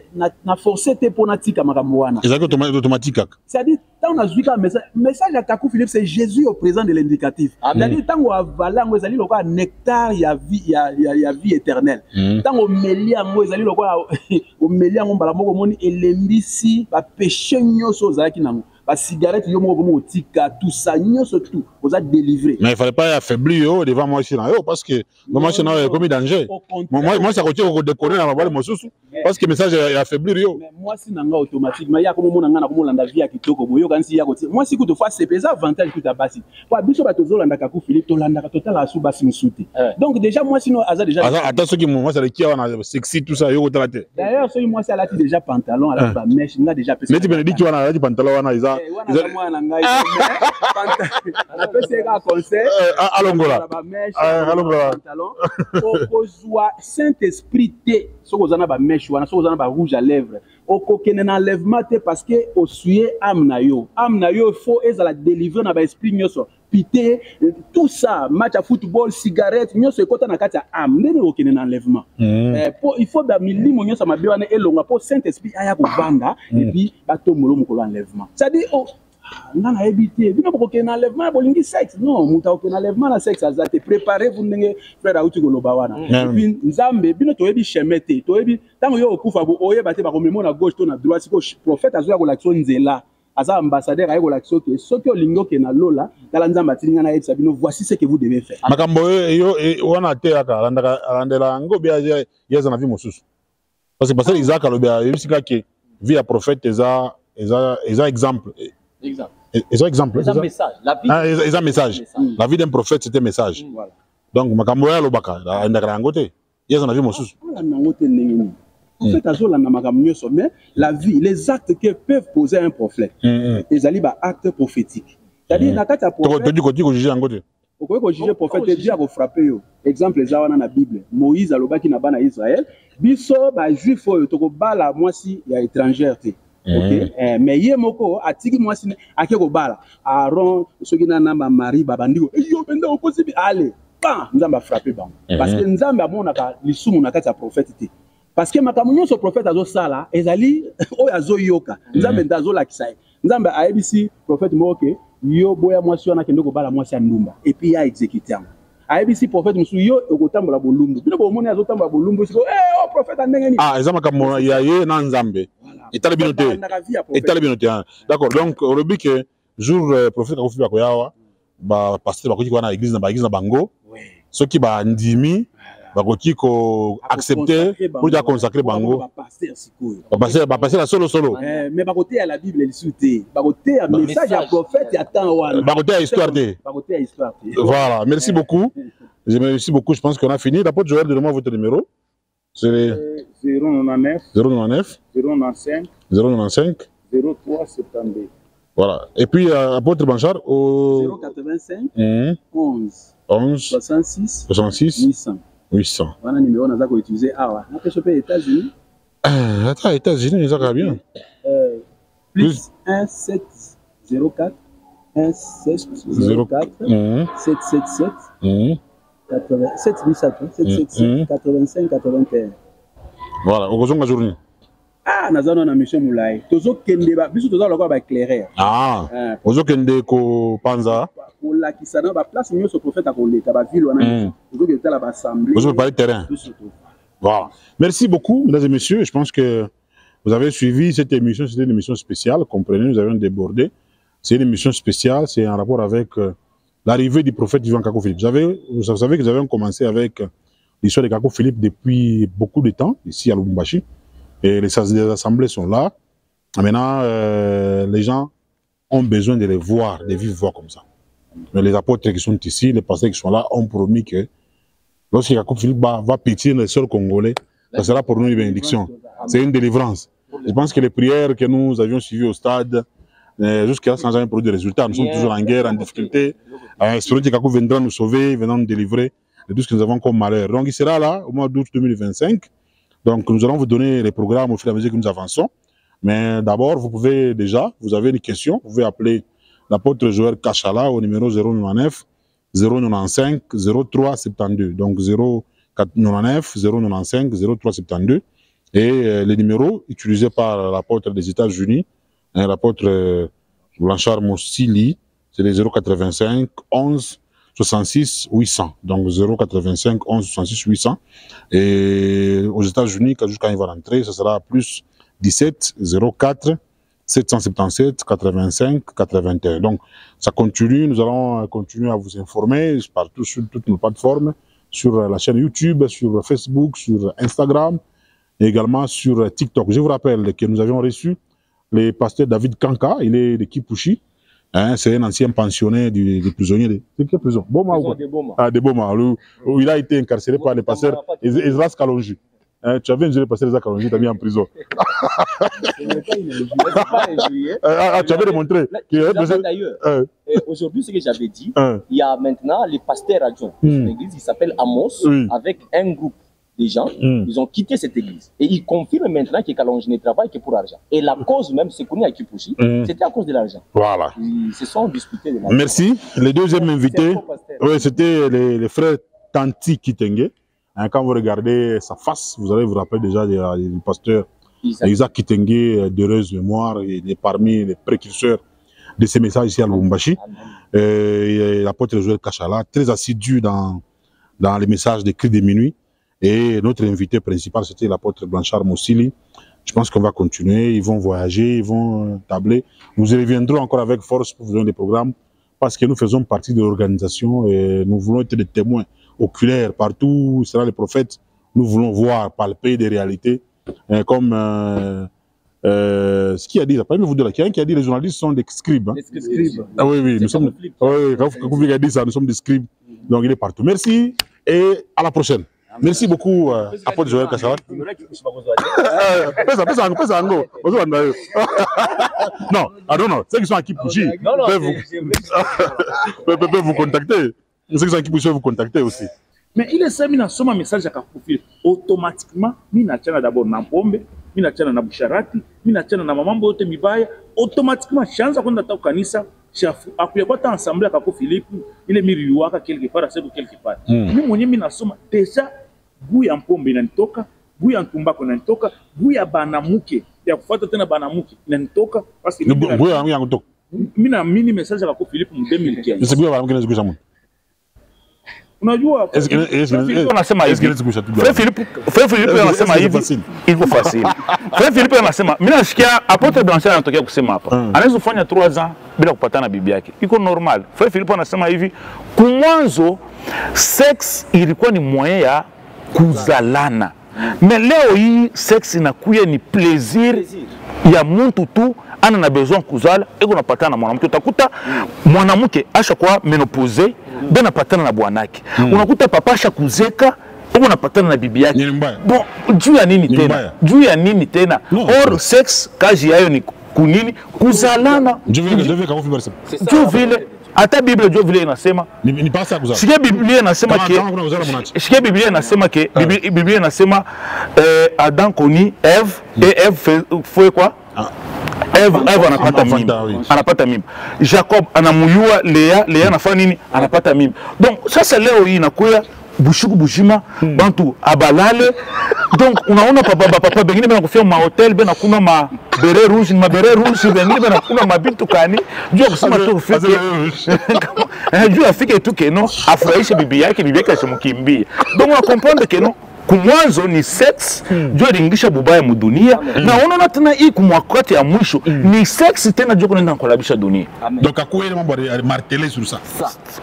na forcer te pona tika makambo wana ezaki automatique c'est-à-dire tant on a vu un message à Kakou Philippe c'est Jésus au présent de l'indicatif c'est-à-dire tant on avala ngo ezali lokwa nectar ya vie éternelle tant on melia ngo ezali lokwa o melia ngo mbala moko moni elembisi ba péché nyonso zaki nango ba cigarette yo moko mo tika tout ça nyonso tout vous a délivré mais il fallait pas affaiblir devant moi ici parce que moi c'est là comme danger moi ça continue de déconner na mabale mosusu parce que message est affaiblir yo mais moi si nanga automatiquement ya comme mona ngana comme landa vie ya kitoko boyo kansi ya koti moi si kuto fois c'est pesa avantage tout à basi kwa biso ba tozo landa Kakou Philippe to landa total asu basi msuti donc déjà moi sinon aza déjà attends ce qui moi ça le qui wana sexy tout ça yo tolate d'ailleurs so moi ça lati déjà pantalon à la ba mèche nga déjà pesa mais tu Bénédicte wana lati pantalon wana isa mwana ngai na pesa ka conseil alongola pantalon okozwa Saint-Esprit te sokozana ba mèche wana sokozana ba rouge à lèvres okokene na enlèvement te parce que osuye âme na yo faut ezala délivrer na ba esprit nyonso pité tout ça match à football cigarette nyonso ekota na kati ya âme ndene okene na enlèvement il faut ba milimo nyonso mabe wana elonga po Saint-Esprit aya kovanda et puis batomolo mokolo enlèvement c'est-à-dire ngana ebité bino bokokene na enlèvement bolingi sexe non muta okene na enlèvement na sexe azate préparez-vous ndenge frère auti koloba wana et puis nzambe bino toyebi chemete toyebi tango yo okufa bo oyeba te ba komemo na gauche to na droite siko prophète azoya ko l'action nzela aza ambassadeur aye ko l'action ke soki olingo ke na lola kala nzamba atilinga na yebisa bino voici ce que vous devez faire makambo yo wana te aka alandela ngo bia yeza na vie mosusu parce que pasteur Isaac alobia yebisika ke vie ya prophète eza exemple exemple un message la vie d'un prophète c'était un message donc makambo ya lobaka ndakala ngote yeza na vie mosusu ngote ndengeni en fait azolanda makambo nyonso mais la vie les actes que peuvent poser un prophète ezali ba acte prophétique c'est-à-dire na kati ya prophète ko juger ngote okoki ko juger prophète Dieu a ko frapper yo exemple eza wana na Bible Moïse alobaki na bana Israël biso ba juif oyo toko bala mwasi ya étrangère te OK mais ye moko atiki mwasi ake ko bala Aaron soki na namba Marie babandiko yo benda oposi bi allez pa nzamba frapper bango parce que nzambe amonaka lisumu na kati ya prophète te parce que makambo nyonso prophète azosala ezali oyo azoyoka nzambe ndazolakisa ye nzambe ayebisi prophète moko ke yo boya mwasi wana kende kobala mwasi ya ndumba et puis ya exécuter yango ayebisi prophète musu yo okotambola bolumbu bino bomoni azotambola bolumbu siko oh prophète ndenge ni eza makambo ya ye na nzambe etala bino te d'accord donc olobi ke jour prophète Kakou Philippe akoyawa ba pasteur bakoki wana église na bango soki ba ndimi bakoki ko accepter pour ya consacrer bango ba passer la solo mais bakote ya la Bible lisute bakote ya message ya prophète ya temps wana bakote ya histoire te voilà merci beaucoup je pense qu'on a fini d'abord Joël donne-moi votre numéro c'est 099 095 03 72 voilà et puis apôtre Banchar au 085 11 66 800 voilà numéro naza ko utiliser awa na pêche aux États-Unis attends États-Unis ça va bien plus 1704 1704 777 87 85 81. Voilà, au cours de la journée. Ah, nous avons une mission moulay. Tozo kende ba, biso tozo lokwa ba éclaireur. Ah, ozo kende ko panza. Pour la kisana ba place mieux ce prophète a collé, ta ba ville wana. Tozo kende la ba assemblée. Vous parlez terrain. Voilà. Merci beaucoup, mesdames et messieurs. Je pense que vous avez suivi cette émission. C'était une émission spéciale. Comprenez, nous avions débordé. C'est une émission spéciale. C'est en rapport avec l'arrivée du prophète vivant Kako Philippe. Vous savez que nous avons commencé avec l'histoire de Kako Philippe depuis beaucoup de temps, ici à Lubumbashi. Et les assemblées sont là. Maintenant, les gens ont besoin de les voir, de vivre voir comme ça. Mais les apôtres qui sont ici, les pasteurs qui sont là, ont promis que lorsque Kako Philippe va pétrir les sols congolais, ça sera pour nous une bénédiction. C'est une délivrance. Je pense que les prières que nous avions suivies au stade, jusqu'à là, sans jamais produire de résultats. Nous sommes toujours en guerre, en difficulté. Espérons que Kako viendra nous sauver, viendra nous délivrer de tout ce que nous avons comme malheur. Donc il sera là au mois d'août 2025. Donc nous allons vous donner les programmes au fur et à mesure que nous avançons. Mais d'abord, vous avez une question, vous pouvez appeler l'apôtre Joël Kachala au numéro 099 095 0372. Donc 099 095 0372. Et les numéros utilisés par l'apôtre des États-Unis, l'apôtre Blanchard Mossili, c'est les 085 11 66 800. Donc 085 11 66 800. Et aux États-Unis, quand il va rentrer, ce sera plus 17 04 777 85 81. Donc ça continue, nous allons continuer à vous informer partout sur toutes nos plateformes, sur la chaîne YouTube, sur Facebook, sur Instagram et également sur TikTok. Je vous rappelle que nous avions reçu le pasteur David Kanka, il est de Kipushi. Hein, c'est un ancien pensionnaire des prisonniers de quelle prison? Boma, de Boma, où il a été incarcéré par le pasteur Ezras Kalonji. Hein, tu avais le pasteur Ezras Kalonji, tu as mis en prison. Tu avais démontré. D'ailleurs, aujourd'hui, ce que j'avais dit, il y a maintenant les pasteurs adjoints de l'église, il s'appelle Amos, avec un groupe des gens, ils ont quitté cette église. Et ils confirment maintenant que Kalonji ne travaille que pour l'argent. Et la cause même, c'est connu à Kipushi, c'était à cause de l'argent. Voilà. Ils se sont disputés de l'argent. Merci. Le deuxième invité, c'était les frères Tanti Kitenge. Hein, quand vous regardez sa face, vous allez vous rappeler déjà du pasteur Isaac Kitenge, d'heureuse mémoire, il est parmi les précurseurs de ces messages ici à Lubumbashi. L'apôtre Joël Kachala, très assidu dans les messages des cris de minuit. Et notre invité principal, c'était l'apôtre Blanchard Mossili. Je pense qu'on va continuer, ils vont voyager, ils vont tabler. Nous y reviendrons encore avec force pour vous donner des programmes, parce que nous faisons partie de l'organisation et nous voulons être des témoins oculaires partout où sera le prophète. Nous voulons voir, palper des réalités. Comme ce qui a dit, parmi vous deux là, qui a dit les journalistes sont des scribes. Hein? Des scribes. Ah oui, nous sommes. Oui, quand vous avez dit ça, nous sommes des scribes. Donc il est partout. Merci et à la prochaine. Merci beaucoup, apôtre Joël Kachala. Non, ceux qui sont à Kipushi peuvent vous contacter. Ceux qui sont à Kipushi peuvent vous contacter aussi. Mais il est ça, il a un message à Kakoufi. Automatiquement, il a d'abord na pombe, il a na busharati, il a na mamambo te mibaya. Automatiquement, chance à qu'on attaque kanisa. Après quoi, ensemble à Kako Philippe, il est mis quelque part, c'est quelque part. Nous, on est déjà. Buya mpombe inanitoka, buya ntumbako inanitoka, buya banamuke ya kufuata tena banamuke inanitoka parce que buya yangu yangutoka. Mini message ya Kako Philippe mu 2015. Sasa buya banamuke nazikuisha mtu. Unajua anasema hivi. Frère Philippe anasema hivi. Iko facile. Frère Philippe anasema mimi nasikia apôtre Blanchard anatokea kusema hapa. Anaweza kufanya 3 ans bila kupatana bibi yake. Iko normal. Frère Philippe anasema hivi, kumwanzo sex ilikuwa ni moyen ya kuzalana. Mais leo hii sex inakuya ni plaisir ya mtu tu ana na besoin kuzala eko napatana na mwanamke. Utakuta mwanamke asha kwa menopause ndio napatana na bwanake. Unakuta papa asha kuzeka eko napatana na bibi yake. Bon, juu ya nini tena? Juu ya nini tena? Or sex kazi yayo ni kunini? Kuzalana. Juu vile hata Biblia ndio vile inasema ni pasa kuzala. Sikia Biblia inasema ke Sikia Biblia inasema ke Biblia inasema Adam koni Eve et Eve fait quoi? Eve anapata mimba. Jacob anamuyua Lea anafanya nini? Anapata mimba. Donc sasa leo hii inakuya bushuku bushima bantu abalale. Donc unaona papa bengine bana kufia ma hotel bana kuna ma beret rouge bengine bana kuna mabintu kani juu kusema tu ufike juu afike tu keno afurahishe bibi yake ashamukimbia. Donc on comprendre que non kumwanzo ni sex juu alingisha bubaya mudunia na unaona tena hii kumwakati ya mwisho ni sex tena juu kunaenda kulabisha dunia. Donc akweli mambo marteler sur ça.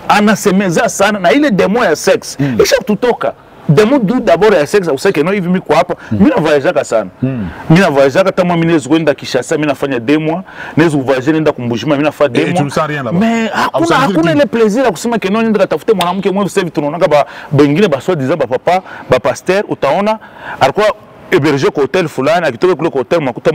Anasemeza sana na ile demo ya sex isha kutoka. Demo du d'abord ya sex useke no hivi mimi kwa hapa mimi na voyageaka sana. Mimi na voyageaka kama mimi nezo kwenda Kinshasa mimi nafanya demo nezo voyager nenda kumbushima mimi nafanya demo. Tu ne sens rien là-bas. Mais hakuna ile plaisir ya kusema keno nenda katafuta mwanamke mwe sasa hivi tunaona ba bengine ba soi disant ba papa ba pasteur utaona alikuwa héberger kwa hotel fulani akitoka kule kwa hotel mnakuta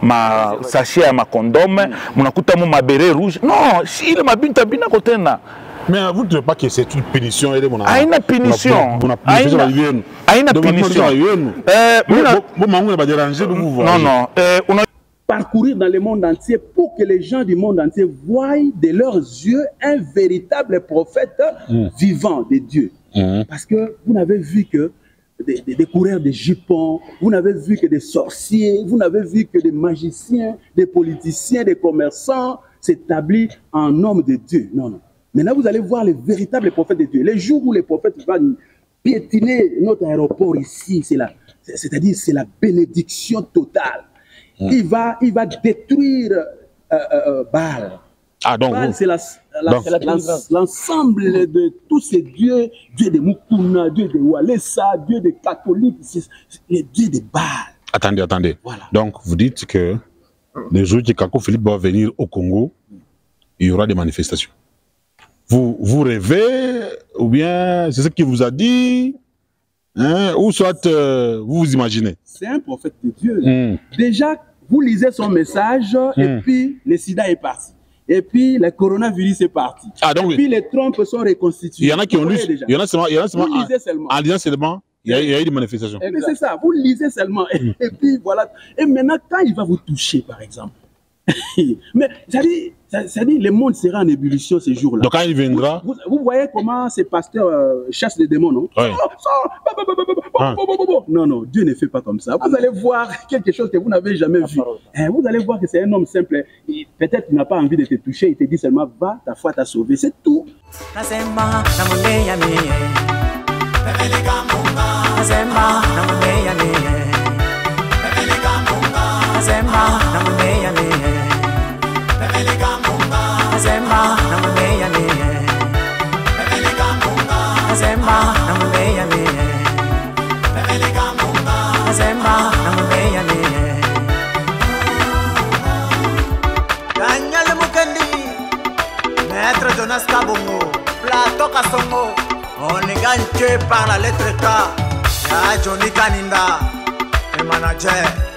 ma sachet ya makondome mnakuta ma beret rouge. Non, si ile mabinta bina ko tena. Mais vous ne trouvez pas que c'est une punition? Aïna punition. Aïna punition. Non. On a parcourir dans le monde entier pour que les gens du monde entier voient de leurs yeux un véritable prophète vivant de Dieu. Parce que vous n'avez vu que des coureurs de jupons, vous n'avez vu que des sorciers, vous n'avez vu que des magiciens, des politiciens, des commerçants s'établissent en homme de Dieu. Non. Maintenant, vous allez voir les véritables prophètes de Dieu. Les jours où les prophètes vont piétiner notre aéroport ici, c'est-à-dire c'est la bénédiction totale. Il va détruire Baal. Baal, c'est l'ensemble de tous ces dieux, dieux de Mukuna, dieux de Walesa, dieux de catholiques, les dieux de Baal. Attendez. Voilà. Donc, vous dites que le jour que Kako Philippe va venir au Congo, il y aura des manifestations. Vous rêvez, ou bien c'est ce qu'il vous a dit, hein, ou soit vous vous imaginez? C'est un prophète de Dieu. Déjà, vous lisez son message, et puis le sida est parti. Et puis le coronavirus est parti. Donc, et puis les trompes sont reconstituées. Il y en a qui ont lu, il y en a seulement, vous lisez seulement. En lisant seulement, il y a eu des manifestations. Mais c'est ça, vous lisez seulement. Et puis voilà. Et maintenant, quand il va vous toucher, par exemple, mais ça dit, le monde sera en ébullition ces jours-là. Donc quand il viendra... Vous voyez comment ces pasteurs chassent les démons, non? Oui. Non, Dieu ne fait pas comme ça. Vous allez voir quelque chose que vous n'avez jamais vu. Vous allez voir que c'est un homme simple. Peut-être qu'il n'a pas envie de te toucher. Il te dit seulement, va, ta foi t'a sauvé. C'est tout. Daniel Mukendi, Maître Jonas Kabongo, Plateau Kasongo, on est gagné par la lettre K. Johnny Kaninda, le manager.